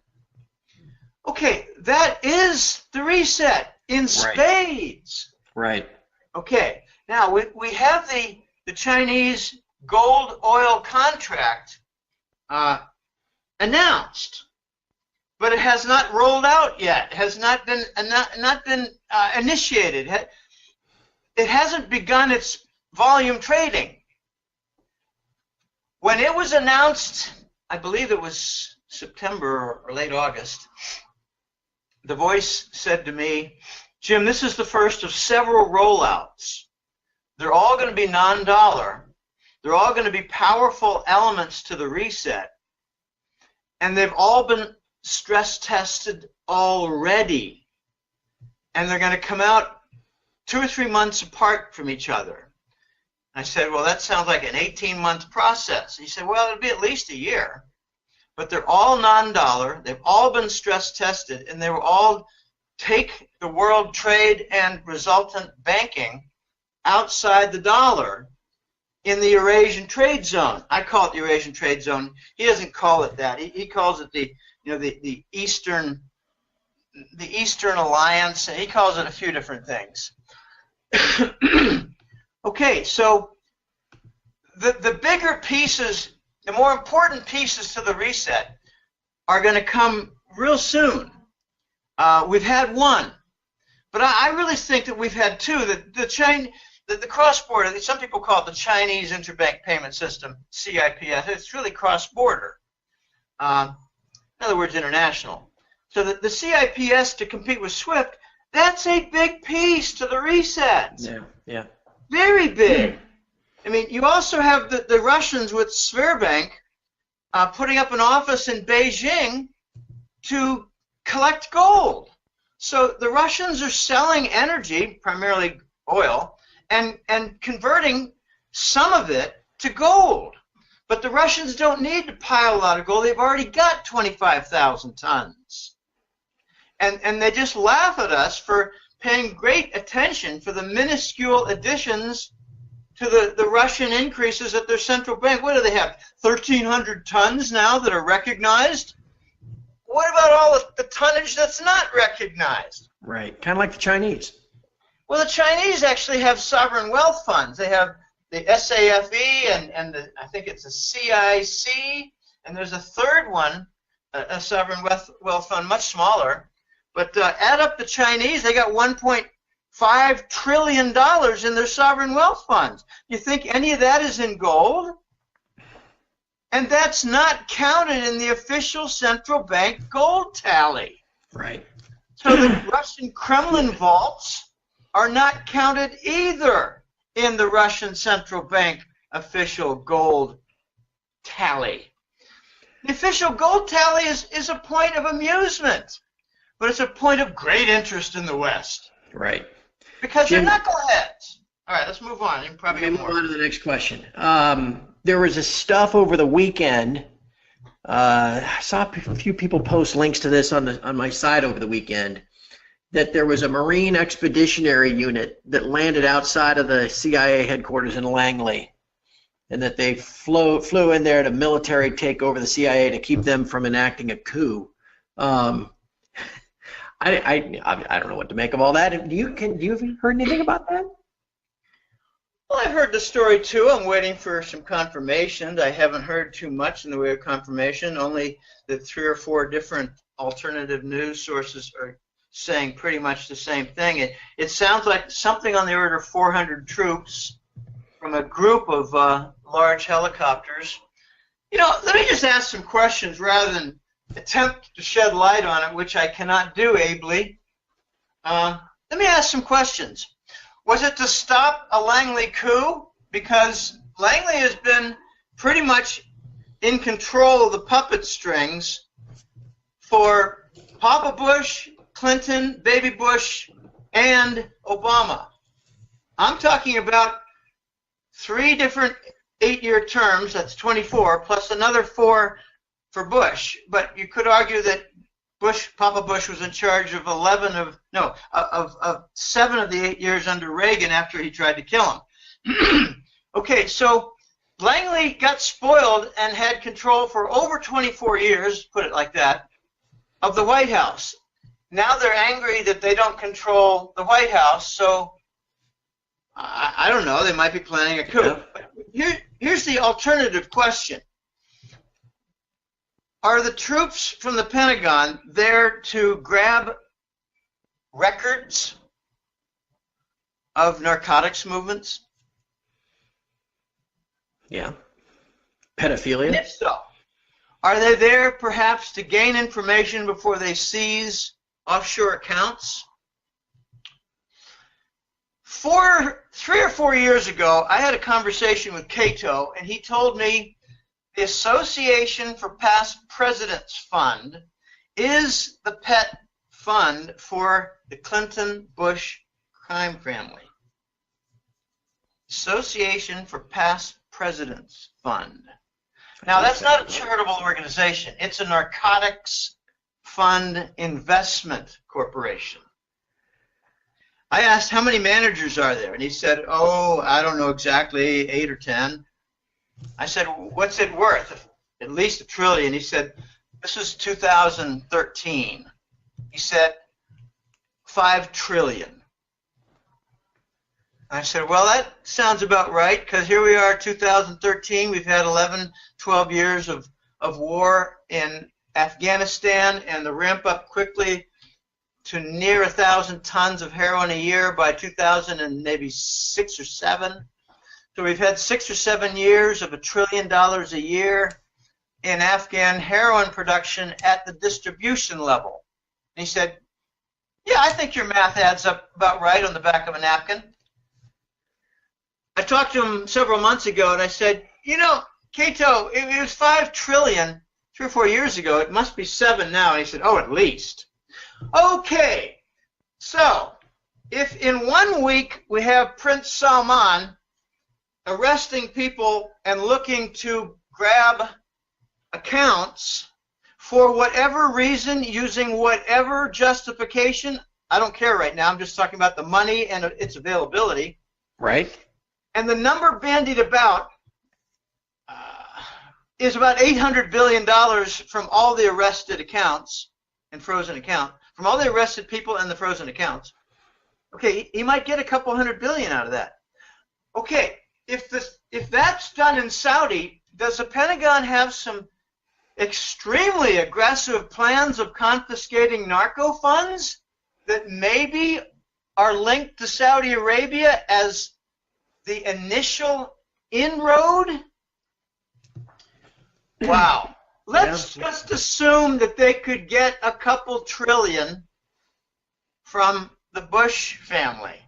Okay, that is the reset in spades. Right. Okay, now we have the Chinese gold oil contract announced, but it has not rolled out yet. It has not been initiated. It hasn't begun its volume trading. When it was announced, I believe it was September or late August, the voice said to me, Jim, this is the first of several rollouts. They're all going to be non-dollar. They're all going to be powerful elements to the reset. And they've all been stress tested already. And they're going to come out 2 or 3 months apart from each other. I said, well, that sounds like an 18-month process. He said, well, it'll be at least a year. But they're all non-dollar. They've all been stress tested, and they will all take the world trade and resultant banking outside the dollar in the Eurasian trade zone. I call it the Eurasian trade zone. He doesn't call it that. He calls it the Eastern Alliance, and he calls it a few different things. Okay, so the bigger pieces, the more important pieces to the reset are going to come real soon. We've had one, but I really think that we've had two. The cross-border, some people call it the Chinese Interbank Payment System, CIPS. It's really cross-border. In other words, international. So the CIPS to compete with SWIFT, that's a big piece to the reset. Yeah. Very big. I mean, you also have the Russians with Sberbank putting up an office in Beijing to collect gold. So the Russians are selling energy, primarily oil, and converting some of it to gold. But the Russians don't need to pile a lot of gold. They've already got 25,000 tons. And they just laugh at us for paying great attention for the minuscule additions to the Russian increases at their central bank. What do they have? 1,300 tons now that are recognized? What about all the tonnage that's not recognized? Right. Kind of like the Chinese. Well, the Chinese actually have sovereign wealth funds. They have the SAFE and I think it's a CIC, and there's a third one, a sovereign wealth fund, much smaller. But add up the Chinese, they got $1.5 trillion in their sovereign wealth funds. You think any of that is in gold? And that's not counted in the official central bank gold tally. Right. So the Russian Kremlin vaults are not counted either in the Russian central bank official gold tally. The official gold tally is a point of amusement, but it's a point of great interest in the West. Right. Because they're knuckleheads. All right, let's move on. You can probably get more. Move on to the next question. There was a stuff over the weekend. I saw a few people post links to this on my site over the weekend, that there was a Marine Expeditionary Unit that landed outside of the CIA headquarters in Langley, and that they flew in there to military take over the CIA to keep them from enacting a coup. I don't know what to make of all that. Do you heard anything about that? Well, I've heard the story too. I'm waiting for some confirmation. I haven't heard too much in the way of confirmation, only that 3 or 4 different alternative news sources are saying pretty much the same thing. It sounds like something on the order of 400 troops from a group of large helicopters. You know, let me just ask some questions rather than attempt to shed light on it, which I cannot do ably. Let me ask some questions. Was it to stop a Langley coup? Because Langley has been pretty much in control of the puppet strings for Papa Bush, Clinton, Baby Bush, and Obama. I'm talking about 3 different 8-year terms, that's 24, plus another 4 for Bush. But you could argue that Papa Bush was in charge of 7 of the 8 years under Reagan after he tried to kill him. Okay, so Langley got spoiled and had control for over 24 years, put it like that, of the White House. Now they're angry that they don't control the White House, so I don't know, they might be planning a coup. Yeah. Here's the alternative question. Are the troops from the Pentagon there to grab records of narcotics movements? Yeah. Pedophilia? And if so, are they there perhaps to gain information before they seize offshore accounts? 3 or 4 years ago, I had a conversation with Cato, and he told me the Association for Past Presidents Fund is the pet fund for the Clinton-Bush crime family. Association for Past Presidents Fund. Now, that's not a charitable organization. It's a narcotics fund investment corporation. I asked, how many managers are there? And he said, oh, I don't know exactly, 8 or 10. I said, what's it worth? At least $1 trillion. He said, this is 2013. He said, 5 trillion. I said, well, that sounds about right, because here we are, 2013. We've had 11, 12 years of war in Afghanistan, and the ramp up quickly to near 1,000 tons of heroin a year by 2006 or 7. So we've had 6 or 7 years of $1 trillion a year in Afghan heroin production at the distribution level. And he said, yeah, I think your math adds up about right on the back of a napkin. I talked to him several months ago, and I said, you know, Cato, it was 5 trillion 3 or 4 years ago. It must be 7 now. And he said, oh, at least. Okay, so if in 1 week we have Prince Salman arresting people and looking to grab accounts for whatever reason, using whatever justification, I don't care right now, I'm just talking about the money and its availability. Right. And the number bandied about is about $800 billion from all the arrested accounts and frozen accounts, from all the arrested people and the frozen accounts. Okay, he might get a couple $100 billion out of that. Okay, if that's done in Saudi, does the Pentagon have some extremely aggressive plans of confiscating narco funds that maybe are linked to Saudi Arabia as the initial inroad? Wow. Let's just assume that they could get a couple trillion from the Bush family.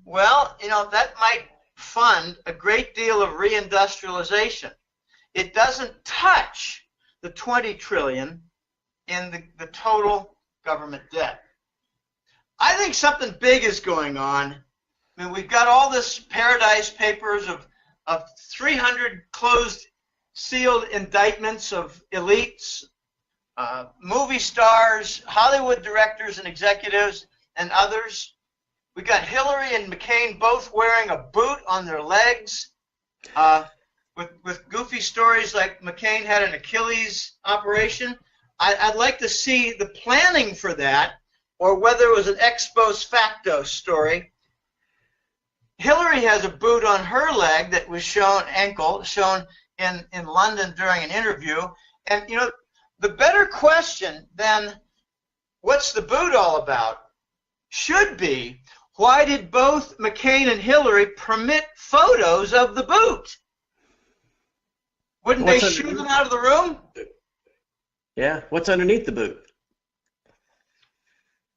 Well, you know, that might fund a great deal of reindustrialization. It doesn't touch the 20 trillion in the total government debt. I think something big is going on. I mean, we've got all this Paradise Papers of 300 closed, sealed indictments of elites, movie stars, Hollywood directors and executives, and others. We got Hillary and McCain both wearing a boot on their legs, with goofy stories like McCain had an Achilles operation. I'd like to see the planning for that, or whether it was an ex post facto story. Hillary has a boot on her leg that was shown in London during an interview. And, you know, the better question than what's the boot all about should be, why did both McCain and Hillary permit photos of the boot? Wouldn't they shoot them out of the room? Yeah. What's underneath the boot?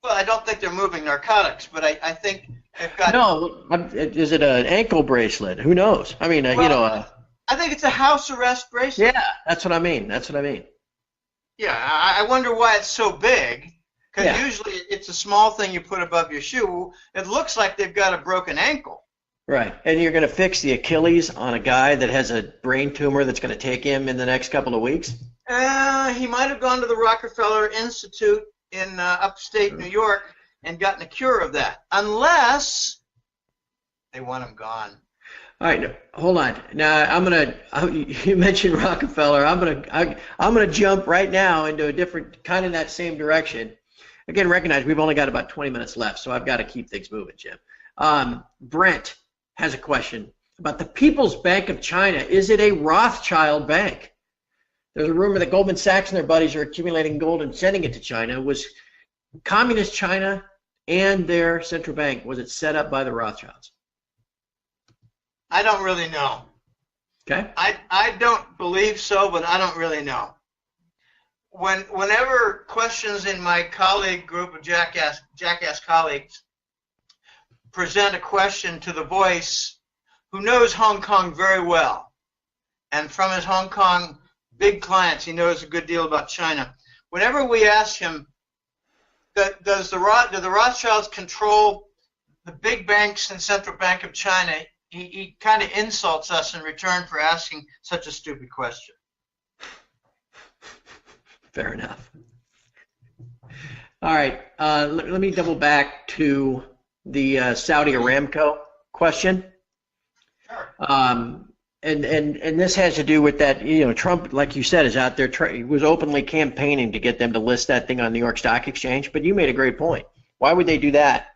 Well, I don't think they're moving narcotics, but I think they've got... No, is it an ankle bracelet? Who knows? I mean, well, you know... I think it's a house arrest bracelet. Yeah, that's what I mean. That's what I mean. Yeah, I wonder why it's so big. Because Yeah. usually it's a small thing you put above your shoe. It looks like they've got a broken ankle. Right. And you're going to fix the Achilles on a guy that has a brain tumor that's going to take him in the next couple of weeks? He might have gone to the Rockefeller Institute in upstate New York and gotten a cure of that, unless they want him gone. All right, hold on. Now you mentioned Rockefeller. I'm gonna jump right now into a different kind of that same direction. Again, recognize we've only got about 20 minutes left, so I've got to keep things moving, Jim. Brent has a question about the People's Bank of China. Is it a Rothschild bank? There's a rumor that Goldman Sachs and their buddies are accumulating gold and sending it to China. Was communist China and their central bank, was it set up by the Rothschilds? I don't really know. Okay. I don't believe so, but I don't really know. Whenever questions in my colleague group of jackass colleagues present a question to the Voice, who knows Hong Kong very well, and from his Hong Kong big clients, he knows a good deal about China. Whenever we ask him, do the Rothschilds control the big banks and Central Bank of China, he kind of insults us in return for asking such a stupid question. Fair enough. All right, let me double back to the Saudi Aramco question. Sure. And this has to do with that, Trump, like you said, is out there, was openly campaigning to get them to list that thing on the New York Stock Exchange. But you made a great point. Why would they do that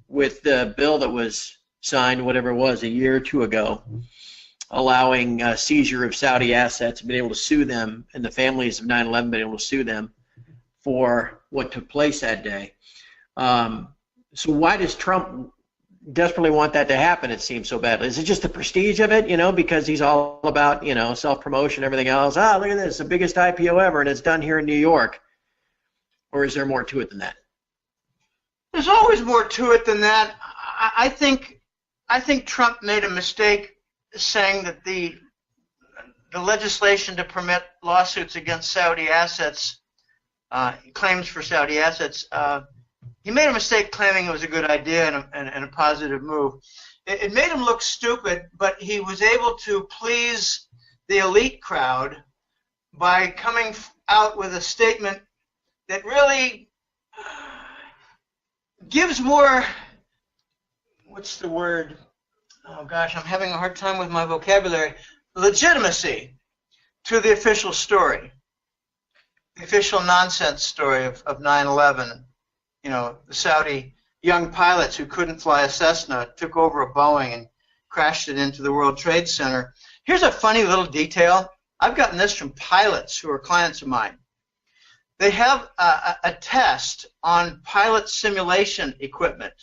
with the bill that was signed, whatever it was, a year or two ago, allowing seizure of Saudi assets and being able to sue them, and the families of 9/11 being able to sue them for what took place that day? So why does Trump desperately want that to happen, it seems so badly? Is it just the prestige of it, because he's all about, self-promotion, everything else? Look at this, the biggest IPO ever, and it's done here in New York. Or is there more to it than that? There's always more to it than that. I think Trump made a mistake saying that the legislation to permit lawsuits against Saudi assets, claims for Saudi assets, he made a mistake claiming it was a good idea and a positive move. It made him look stupid, but he was able to please the elite crowd by coming out with a statement that really gives more, what's the word? Oh gosh, I'm having a hard time with my vocabulary. Legitimacy to the official story, the official nonsense story of 9/11. The Saudi young pilots who couldn't fly a Cessna took over a Boeing and crashed it into the World Trade Center. Here's a funny little detail. I've gotten this from pilots who are clients of mine. They have a test on pilot simulation equipment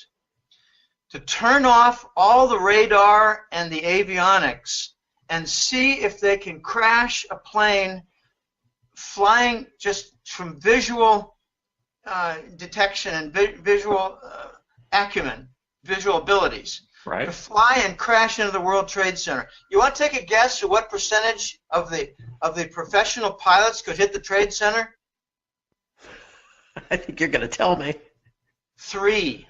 to turn off all the radar and the avionics and see if they can crash a plane flying just from visual detection and visual acumen, visual abilities, right, to fly and crash into the World Trade Center. You want to take a guess at what percentage of the professional pilots could hit the Trade Center? I think you're going to tell me. 3%.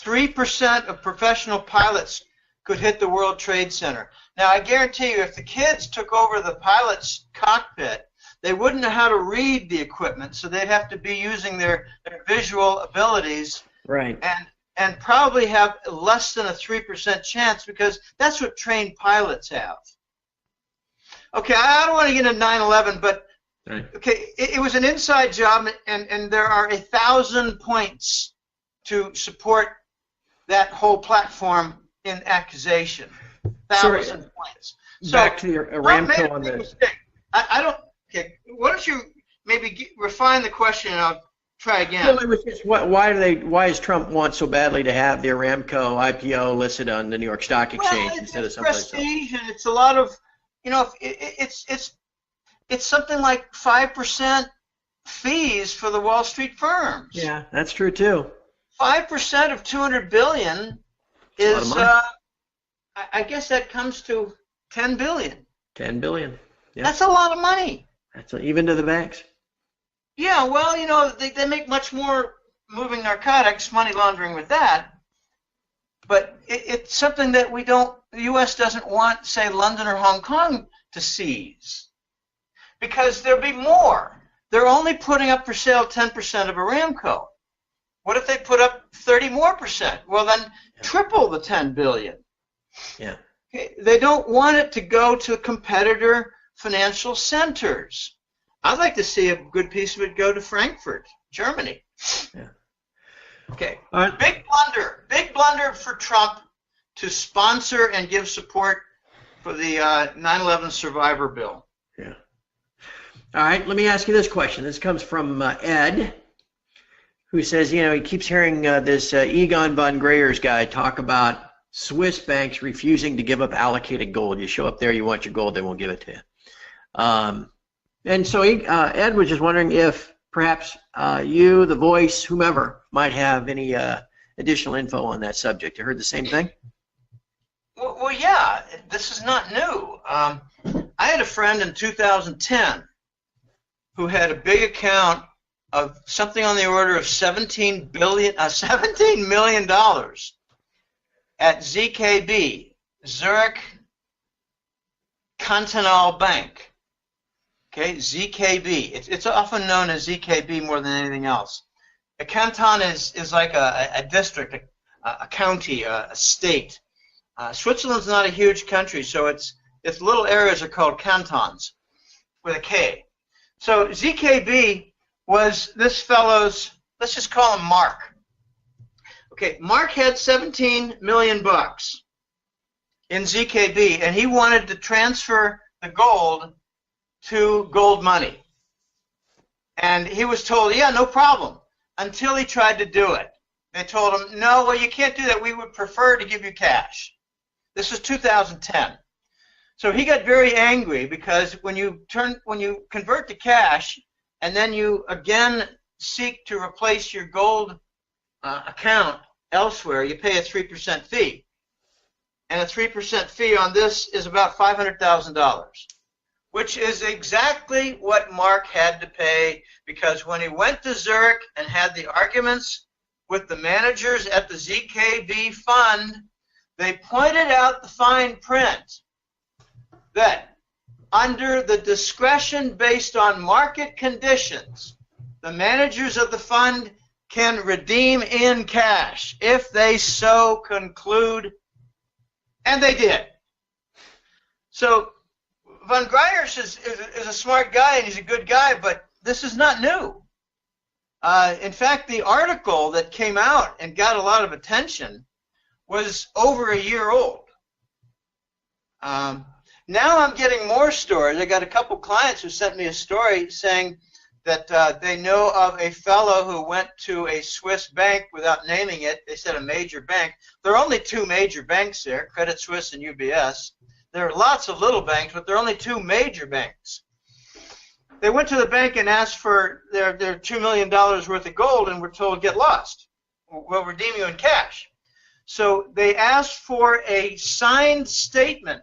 3% of professional pilots could hit the World Trade Center. Now, I guarantee you, if the kids took over the pilot's cockpit, they wouldn't know how to read the equipment, so they'd have to be using their visual abilities, right, and probably have less than a 3% chance, because that's what trained pilots have. Okay, I don't want to get into 9/11, but right, okay, it was an inside job, and there are 1,000 points to support that whole platform in accusation. 1,000 points. So back to your Aramco on this. I don't. Okay, why don't you maybe refine the question, and I'll try again. Well, it was just why does Trump want so badly to have the Aramco IPO listed on the New York Stock Exchange instead of someplace else? Prestige, and it's a lot of, it's something like 5% fees for the Wall Street firms. Yeah, that's true too. 5% of $200 billion is, I guess that comes to $10 billion. 10 billion. Yep. That's a lot of money. That's even to the banks. Yeah, well, you know, they make much more moving narcotics, money laundering with that. But it's something that the U.S. doesn't want, say, London or Hong Kong to seize. Because there'll be more. They're only putting up for sale 10% of Aramco. What if they put up 30% more? Well, then triple the 10 billion. Yeah. Okay. They don't want it to go to competitor financial centers. I'd like to see a good piece of it go to Frankfurt, Germany. Yeah. Okay. All right. Big blunder for Trump to sponsor and give support for the 9/11 survivor bill. Yeah. All right. Let me ask you this question. This comes from Ed, who says, you know, he keeps hearing this Egon von Greyer's guy talk about Swiss banks refusing to give up allocated gold. You show up there, you want your gold, they won't give it to you. And so Ed was just wondering if perhaps you, The Voice, whomever, might have any additional info on that subject. You heard the same thing? Well, yeah, this is not new. I had a friend in 2010 who had a big account of something on the order of $17 million at ZKB, Zurich Cantonal Bank. Okay, ZKB. It's often known as ZKB more than anything else. A canton is like a district, a county, a state. Switzerland's not a huge country, so its little areas are called cantons with a K. So ZKB was this fellow's, let's just call him Mark. Okay, Mark had 17 million bucks in ZKB, and he wanted to transfer the gold to gold money. And he was told, yeah, no problem, until he tried to do it. They told him, no, well, you can't do that. We would prefer to give you cash. This was 2010. So he got very angry because when you convert to cash and then you again seek to replace your gold account elsewhere, you pay a 3% fee. And a 3% fee on this is about $500,000, which is exactly what Mark had to pay, because when he went to Zurich and had the arguments with the managers at the ZKB fund, they pointed out the fine print that under the discretion based on market conditions, the managers of the fund can redeem in cash if they so conclude, and they did. So von Greyer is a smart guy and he's a good guy, but this is not new. In fact, the article that came out and got a lot of attention was over a year old. Now I'm getting more stories. I got a couple clients who sent me a story saying that they know of a fellow who went to a Swiss bank without naming it. They said a major bank. There are only two major banks there, Credit Suisse and UBS. There are lots of little banks, but there are only two major banks. They went to the bank and asked for their $2 million worth of gold and were told, get lost. We'll redeem you in cash. So they asked for a signed statement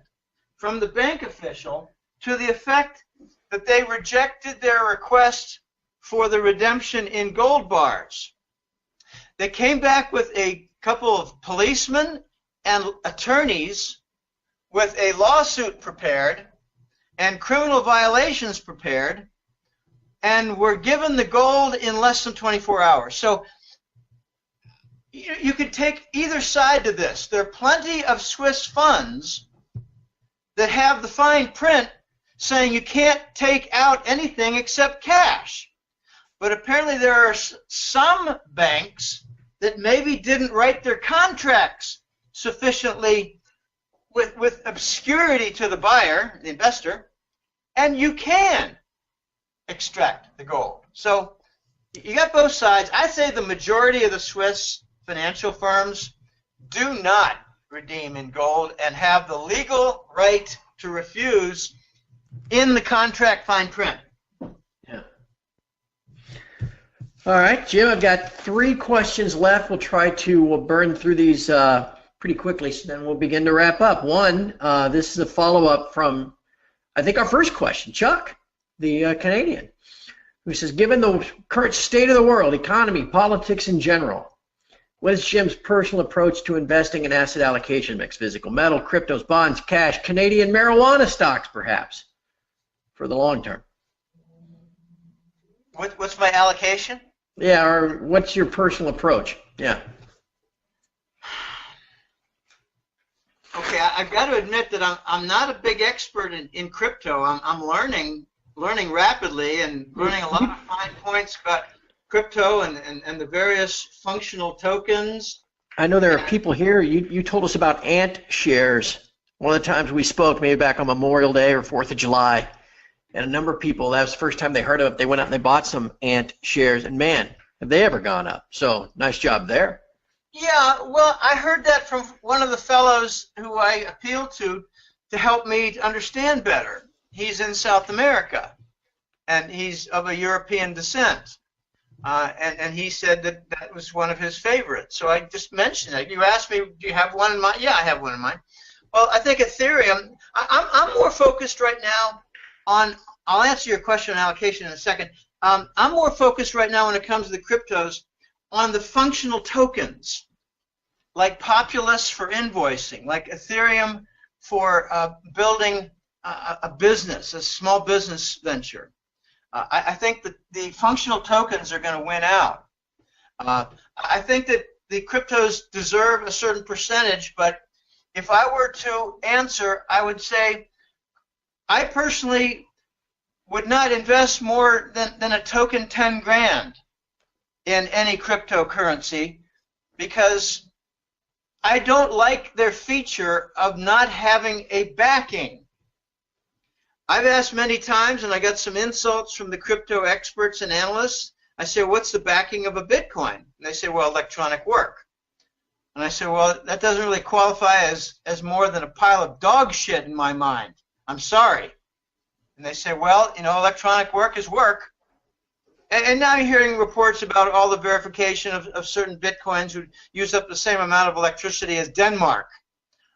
from the bank official to the effect that they rejected their request for the redemption in gold bars. They came back with a couple of policemen and attorneys with a lawsuit prepared and criminal violations prepared, and were given the gold in less than 24 hours. So you could take either side to this. There are plenty of Swiss funds that have the fine print saying you can't take out anything except cash. But apparently there are some banks that maybe didn't write their contracts sufficiently with obscurity to the buyer, the investor, and you can extract the gold. So you got both sides. I say the majority of the Swiss financial firms do not redeem in gold and have the legal right to refuse in the contract fine print. Yeah. All right, Jim, I've got 3 questions left. We'll burn through these pretty quickly, so then we'll begin to wrap up. One, this is a follow-up from, I think, our first question. Chuck, the Canadian, who says, given the current state of the world, economy, politics in general, what is Jim's personal approach to investing in asset allocation mix? Physical metal, cryptos, bonds, cash, Canadian marijuana stocks, perhaps, for the long term. What's my allocation? Yeah, or what's your personal approach? Yeah. Okay, I've got to admit that I'm not a big expert in crypto. I'm learning rapidly and learning a lot of fine points about crypto and the various functional tokens. I know there are people here. You told us about Ant shares one of the times we spoke, maybe back on Memorial Day or 4th of July. And a number of people, that was the first time they heard of it. They went out and they bought some Ant shares, and man, have they ever gone up. So nice job there. Yeah, well, I heard that from one of the fellows who I appealed to help me understand better. He's in South America, and he's of a European descent. And he said that was one of his favorites. So I just mentioned it. You asked me, do you have one in mind? Yeah, I have one in mind. Well, I think Ethereum, I'm more focused right now on, I'll answer your question on allocation in a second. I'm more focused right now when it comes to the cryptos on the functional tokens, like Populous for invoicing, like Ethereum for building a business, a small business venture. I think that the functional tokens are going to win out. I think that the cryptos deserve a certain percentage, but if I were to answer, I would say I personally would not invest more than a token 10 grand in any cryptocurrency, because I don't like their feature of not having a backing. I've asked many times, and I got some insults from the crypto experts and analysts. I say, what's the backing of a Bitcoin? And they say, well, electronic work. And I say, well, that doesn't really qualify as more than a pile of dog shit in my mind. I'm sorry. And they say, well, you know, electronic work is work. And now you're hearing reports about all the verification of certain Bitcoins who use up the same amount of electricity as Denmark.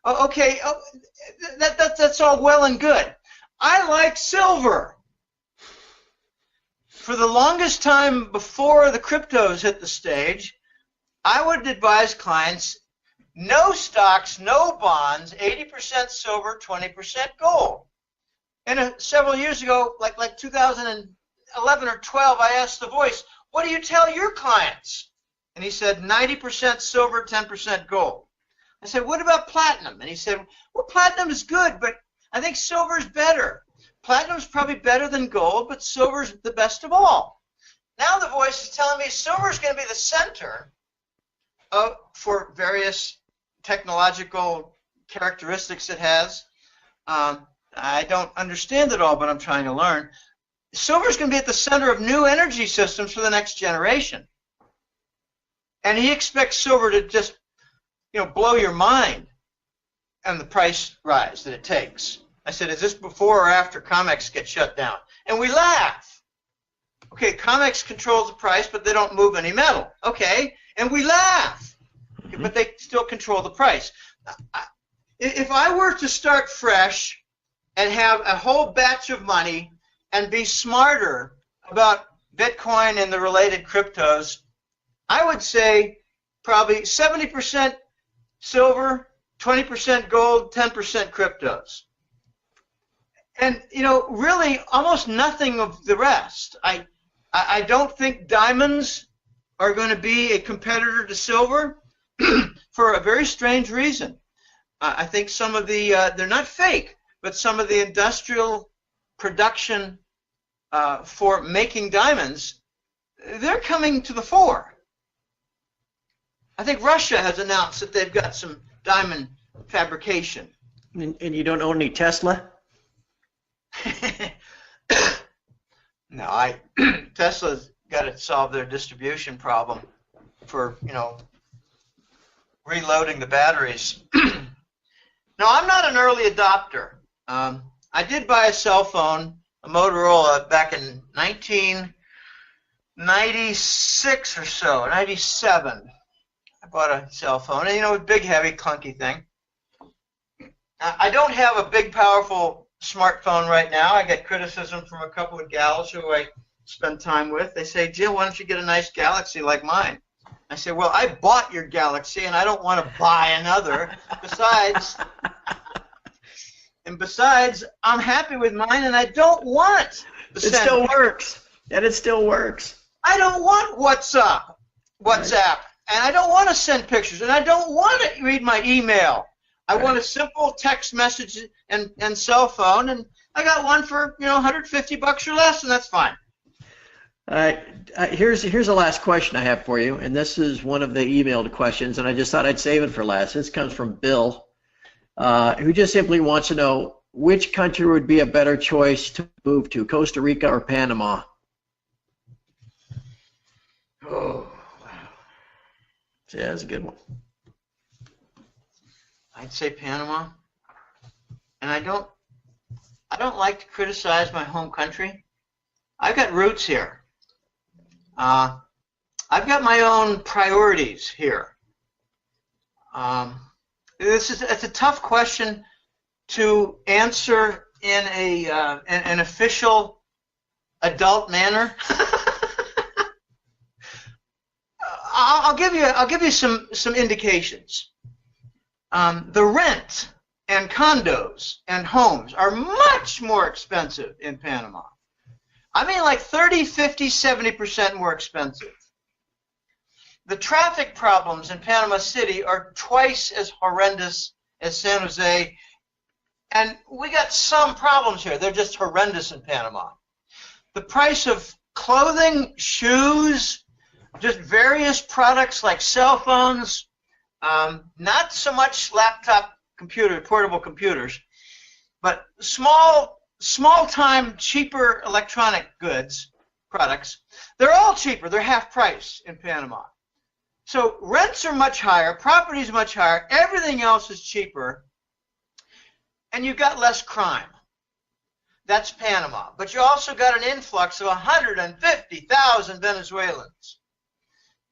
Oh, okay, that's all well and good. I like silver. For the longest time before the cryptos hit the stage, I would advise clients, no stocks, no bonds, 80% silver, 20% gold. And several years ago, like 2011 or 12, I asked The Voice, what do you tell your clients? And he said 90% silver, 10% gold. I said, what about platinum? And he said, well, platinum is good, but I think silver is better. Platinum is probably better than gold, but silver is the best of all. Now The Voice is telling me silver is going to be the center for various technological characteristics it has. I don't understand it all, but I'm trying to learn. Silver is going to be at the center of new energy systems for the next generation. And he expects silver to just, you know, blow your mind and the price rise that it takes. I said, is this before or after COMEX gets shut down? And we laugh. Okay, COMEX controls the price, but they don't move any metal. Okay, and we laugh. Okay, but they still control the price. If I were to start fresh and have a whole batch of money and be smarter about Bitcoin and the related cryptos, I would say probably 70% silver, 20% gold, 10% cryptos. And, you know, really almost nothing of the rest. I don't think diamonds are going to be a competitor to silver for a very strange reason. I think some of the, they're not fake, but some of the industrial production for making diamonds, they're coming to the fore. I think Russia has announced that they've got some diamond fabrication. And you don't own any Tesla? No, Tesla's got to solve their distribution problem for, you know, reloading the batteries. No, I'm not an early adopter. I did buy a cell phone, a Motorola, back in 1996 or so, 97. I bought a cell phone, and, you know, a big, heavy, clunky thing. I don't have a big, powerful smartphone right now. I get criticism from a couple of gals who I spend time with. They say, Jill, why don't you get a nice Galaxy like mine? I say, well, I bought your Galaxy, and I don't want to buy another. Besides, I'm happy with mine, and I don't want it still works. And it still works. I don't want WhatsApp, and I don't want to send pictures, and I don't want to read my email. I want a simple text message and cell phone, and I got one for $150 or less, and that's fine. All right. Here's the last question I have for you, and this is one of the emailed questions, and I just thought I'd save it for last. This comes from Bill, who just simply wants to know which country would be a better choice to move to, Costa Rica or Panama? Oh, wow. Yeah, that's a good one. I'd say Panama, and I don't like to criticize my home country. I've got roots here. I've got my own priorities here. It's a tough question to answer in an official adult manner. I'll give you some indications. The rent and condos and homes are much more expensive in Panama. I mean, like 30, 50, 70% more expensive. The traffic problems in Panama City are twice as horrendous as San Jose, and we got some problems here. They're just horrendous in Panama. The price of clothing, shoes, just various products like cell phones, not so much portable computers, but small-time, cheaper electronic goods, products. They're all cheaper. They're half price in Panama. So rents are much higher, property is much higher, everything else is cheaper, and you've got less crime. That's Panama. But you also got an influx of 150,000 Venezuelans.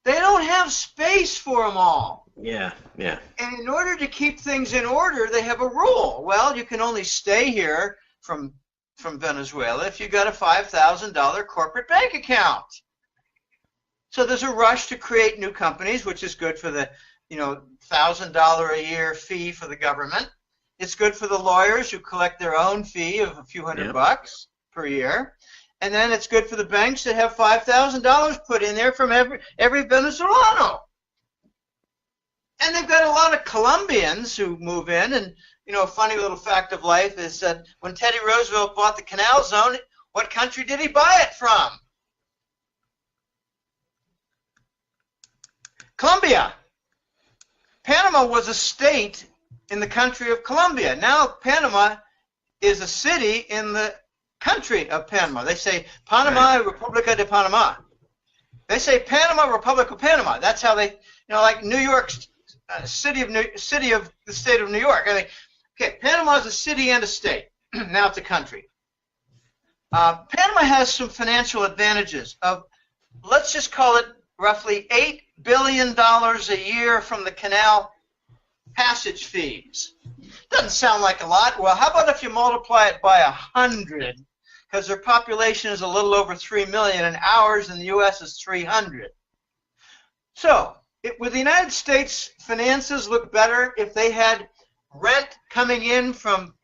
They don't have space for them all. Yeah. And in order to keep things in order, they have a rule. Well, you can only stay here from Venezuela if you got a $5,000 corporate bank account. So there's a rush to create new companies, which is good for the $1,000 a year fee for the government. It's good for the lawyers who collect their own fee of a few $100 per year. And then it's good for the banks that have $5,000 put in there from every Venezuelano. And they've got a lot of Colombians who move in. And, a funny little fact of life is that when Teddy Roosevelt bought the Canal Zone, what country did he buy it from? Colombia. Panama was a state in the country of Colombia. Now Panama is a city in the country of Panama. They say Panama, right. República de Panama. They say Panama, Republic of Panama. That's how they, like New York, city of the state of New York. I mean, okay, Panama is a city and a state. Now it's a country. Panama has some financial advantages of, let's just call it roughly $8 billion a year from the canal passage fees. Doesn't sound like a lot. Well, how about if you multiply it by 100? Because their population is a little over 3 million, and ours in the U.S. is 300. So, would the United States finances look better if they had rent coming in from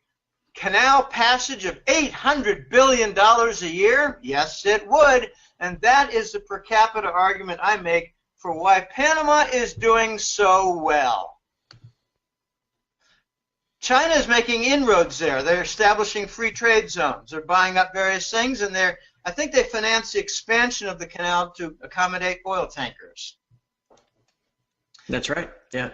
canal passage of $800 billion a year? Yes, it would. And that is the per capita argument I make for why Panama is doing so well. China is making inroads there. They're establishing free trade zones. They're buying up various things, and I think they finance the expansion of the canal to accommodate oil tankers. That's right, yeah.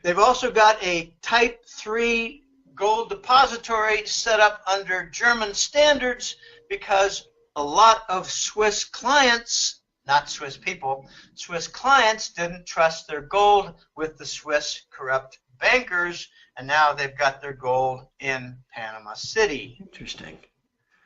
They've also got a Type 3 gold depository set up under German standards because a lot of Swiss clients, not Swiss people, Swiss clients didn't trust their gold with the Swiss corrupt bankers, and now they've got their gold in Panama City. Interesting.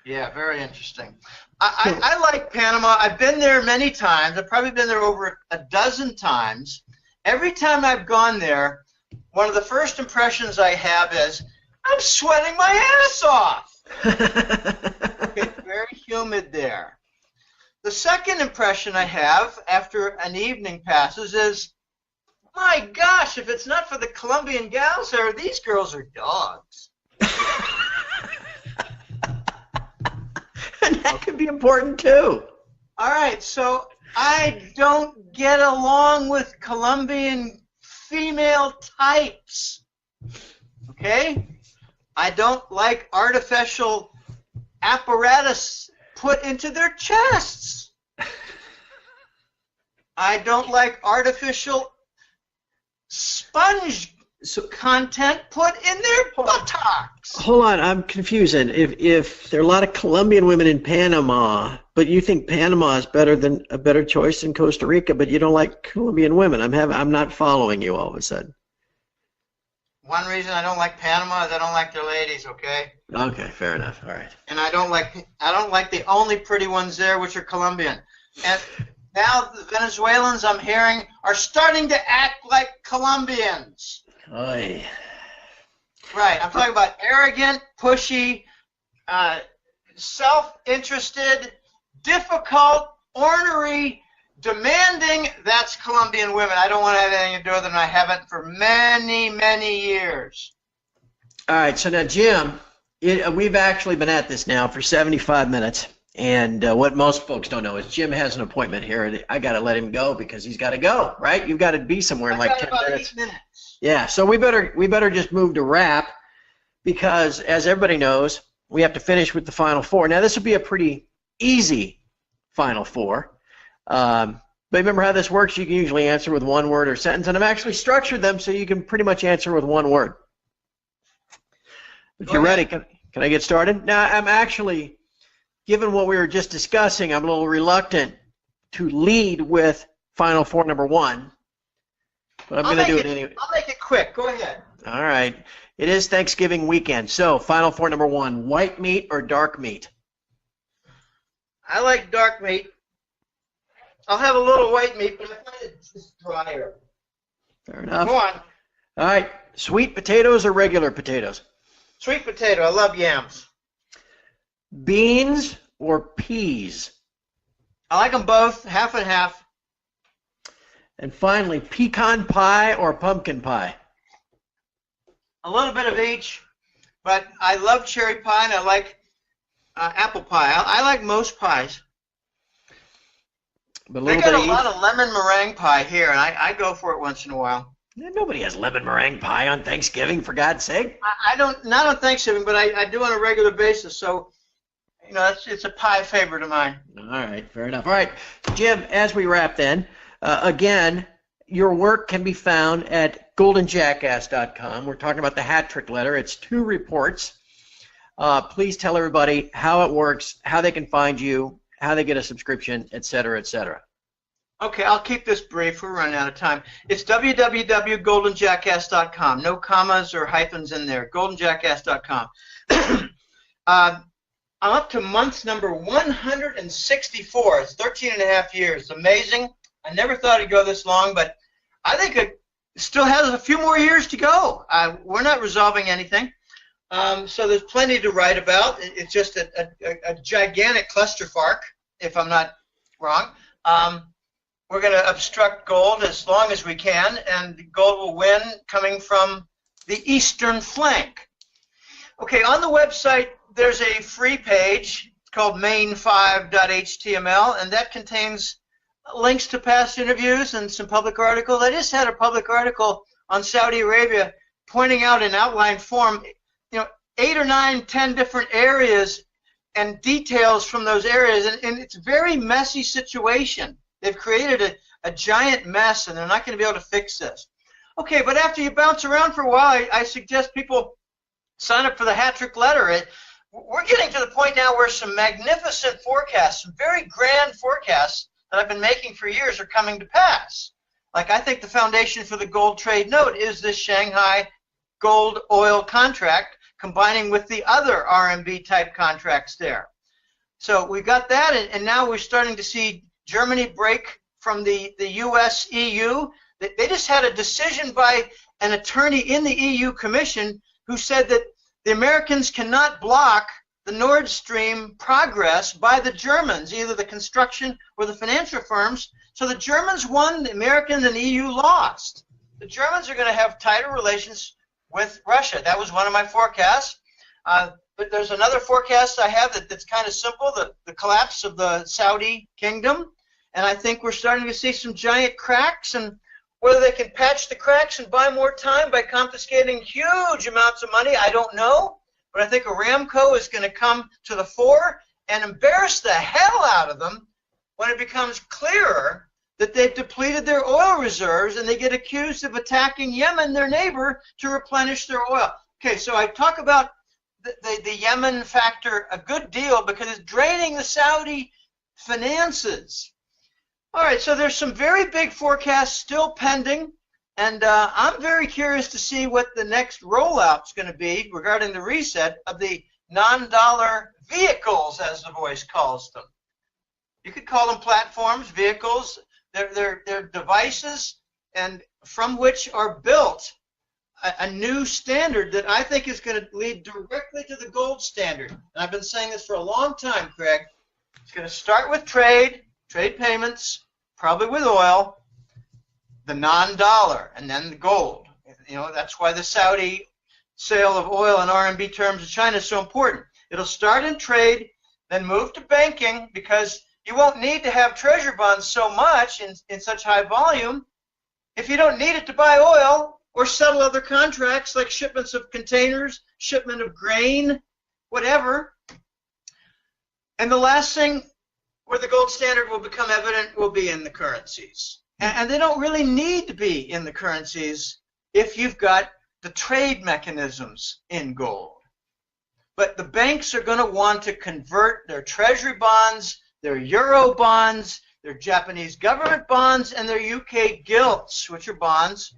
Yeah, very interesting. I like Panama. I've been there many times. I've probably been there over a dozen times. Every time I've gone there, one of the first impressions I have is, I'm sweating my ass off. It's very humid there. The second impression I have after an evening passes is, my gosh, if it's not for the Colombian gals there, these girls are dogs. And that could be important too. All right, so I don't get along with Colombian female types. Okay? I don't like artificial apparatus put into their chests. I don't like artificial sponge content put in their buttocks. Hold on, I'm confusing. If there are a lot of Colombian women in Panama, but you think Panama is a better choice than Costa Rica, but you don't like Colombian women, I'm not following you all of a sudden. One reason I don't like Panama is I don't like their ladies, okay? Okay, fair enough. All right. And I don't like the only pretty ones there, which are Colombian. And now the Venezuelans, I'm hearing, are starting to act like Colombians. Oy. Right. I'm talking about arrogant, pushy, self-interested, difficult, ornery, demanding. That's Colombian women. I don't want to have anything to do with them. I haven't for many, many years. All right. So now, Jim, we've actually been at this now for 75 minutes. And what most folks don't know is Jim has an appointment here, and I got to let him go because he's got to go, right? You've got to be somewhere in like 10 minutes. 8 minutes. Yeah, so we better just move to wrap because, as everybody knows, we have to finish with the Final Four. Now, this will be a pretty easy Final Four. But remember how this works? You can usually answer with one word or sentence, and I've actually structured them so you can pretty much answer with one word. If you're ready, can I get started? Now, I'm actually, given what we were just discussing, I'm a little reluctant to lead with Final Four number one, but I'm going to do it anyway. I'll make it quick. Go ahead. All right. It is Thanksgiving weekend, so Final Four number one, white meat or dark meat? I like dark meat. I'll have a little white meat, but I find it just drier. Fair enough. Go on. All right. Sweet potatoes or regular potatoes? Sweet potato. I love yams. Beans or peas? I like them both, half and half. And finally, pecan pie or pumpkin pie? A little bit of each, but I love cherry pie and I like apple pie. I like most pies. But they got a lot of lemon meringue pie here, and I go for it once in a while. Nobody has lemon meringue pie on Thanksgiving, for God's sake. I don't, not on Thanksgiving, but I do on a regular basis. So, you know, it's a pie favorite of mine. All right, fair enough. All right, Jim, as we wrap then, again, your work can be found at goldenjackass.com. We're talking about the hat trick letter. It's 2 reports. Please tell everybody how it works, how they can find you, how they get a subscription, et cetera, et cetera. Okay, I'll keep this brief. We're running out of time. It's www.goldenjackass.com. No commas or hyphens in there. goldenjackass.com. I'm up to month number 164. It's 13 and a half years. It's amazing. I never thought it'd go this long, but I think it still has a few more years to go. We're not resolving anything. So there's plenty to write about. It's just a gigantic clusterfuck, if I'm not wrong. We're going to obstruct gold as long as we can, and gold will win coming from the eastern flank. Okay, on the website, there's a free page called main5.html, and that contains links to past interviews and some public articles. I just had a public article on Saudi Arabia pointing out in outline form, 8 or 9, 10 different areas and details from those areas, and it's a very messy situation. They've created a giant mess, and they're not going to be able to fix this. Okay, but after you bounce around for a while, I suggest people sign up for the hat trick letter. We're getting to the point now where some magnificent forecasts, some very grand forecasts that I've been making for years are coming to pass. Like, I think the foundation for the gold trade note is this Shanghai gold oil contract, combining with the other RMB type contracts there. So we got that, and now we're starting to see Germany break from the US EU. They just had a decision by an attorney in the EU Commission who said that the Americans cannot block the Nord Stream progress by the Germans, either the construction or the financial firms. So the Germans won, the Americans and the EU lost. The Germans are going to have tighter relations with Russia. That was one of my forecasts. But there's another forecast I have that's kind of simple, the collapse of the Saudi kingdom. And I think we're starting to see some giant cracks, and whether they can patch the cracks and buy more time by confiscating huge amounts of money, I don't know. But I think Aramco is going to come to the fore and embarrass the hell out of them when it becomes clearer that they've depleted their oil reserves and they get accused of attacking Yemen, their neighbor, to replenish their oil. Okay, so I talk about the Yemen factor a good deal because it's draining the Saudi finances. All right, so there's some very big forecasts still pending, and I'm very curious to see what the next rollout is going to be regarding the reset of the non-dollar vehicles, as the voice calls them. You could call them platforms, vehicles. They're devices, and from which are built a new standard that I think is going to lead directly to the gold standard. And I've been saying this for a long time, Craig. It's going to start with trade payments, probably with oil, the non-dollar, and then the gold. You know, that's why the Saudi sale of oil in RMB terms to China is so important. It'll start in trade, then move to banking, because you won't need to have treasury bonds so much in such high volume if you don't need it to buy oil or settle other contracts like shipments of containers, shipment of grain, whatever. And the last thing where the gold standard will become evident will be in the currencies. And they don't really need to be in the currencies if you've got the trade mechanisms in gold. But the banks are going to want to convert their treasury bonds, their euro bonds, their Japanese government bonds, and their UK gilts, which are bonds.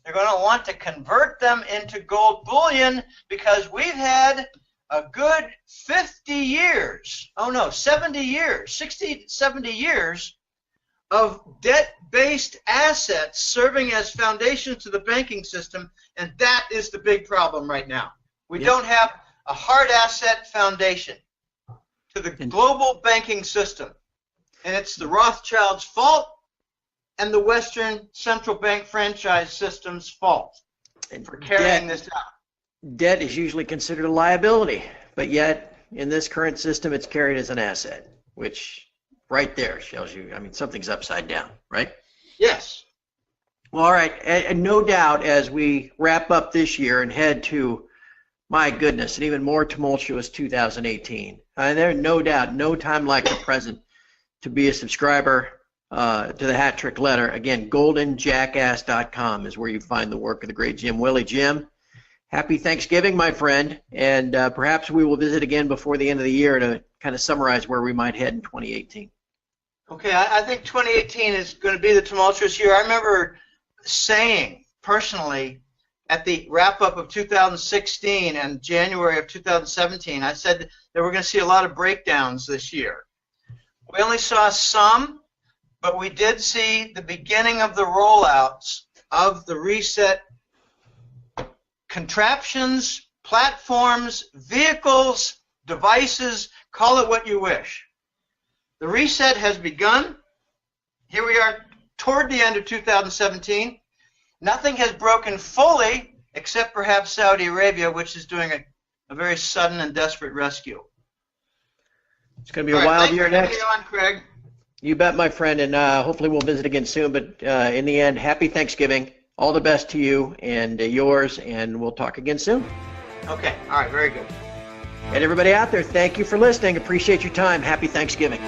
They're going to want to convert them into gold bullion because we've had a good 50 years, 70 years, 60, 70 years of debt-based assets serving as foundations to the banking system, and that is the big problem right now. We don't have a hard asset foundation to the global banking system, and it's the Rothschilds' fault and the Western central bank franchise system's fault for carrying this out. Debt is usually considered a liability, but yet in this current system it's carried as an asset, which right there shows you, I mean, something's upside down, right? Yes. Well, all right, and no doubt as we wrap up this year and head to, my goodness, an even more tumultuous 2018, there's no doubt, no time like the present to be a subscriber to the Hat Trick Letter. Again, goldenjackass.com is where you find the work of the great Jim Willie. Jim, happy Thanksgiving, my friend, and perhaps we will visit again before the end of the year to kind of summarize where we might head in 2018. Okay, I think 2018 is going to be the tumultuous year. I remember saying personally at the wrap-up of 2016 and January of 2017, I said that we're going to see a lot of breakdowns this year. We only saw some, but we did see the beginning of the rollouts of the reset contraptions, platforms, vehicles, devices, call it what you wish. The reset has begun. Here we are toward the end of 2017. Nothing has broken fully except perhaps Saudi Arabia, which is doing a very sudden and desperate rescue. It's going to be a wild year next. On, Craig. You bet, my friend, and hopefully we'll visit again soon. But in the end, happy Thanksgiving. All the best to you and yours, and we'll talk again soon. Okay. All right. Very good. And everybody out there, thank you for listening. Appreciate your time. Happy Thanksgiving.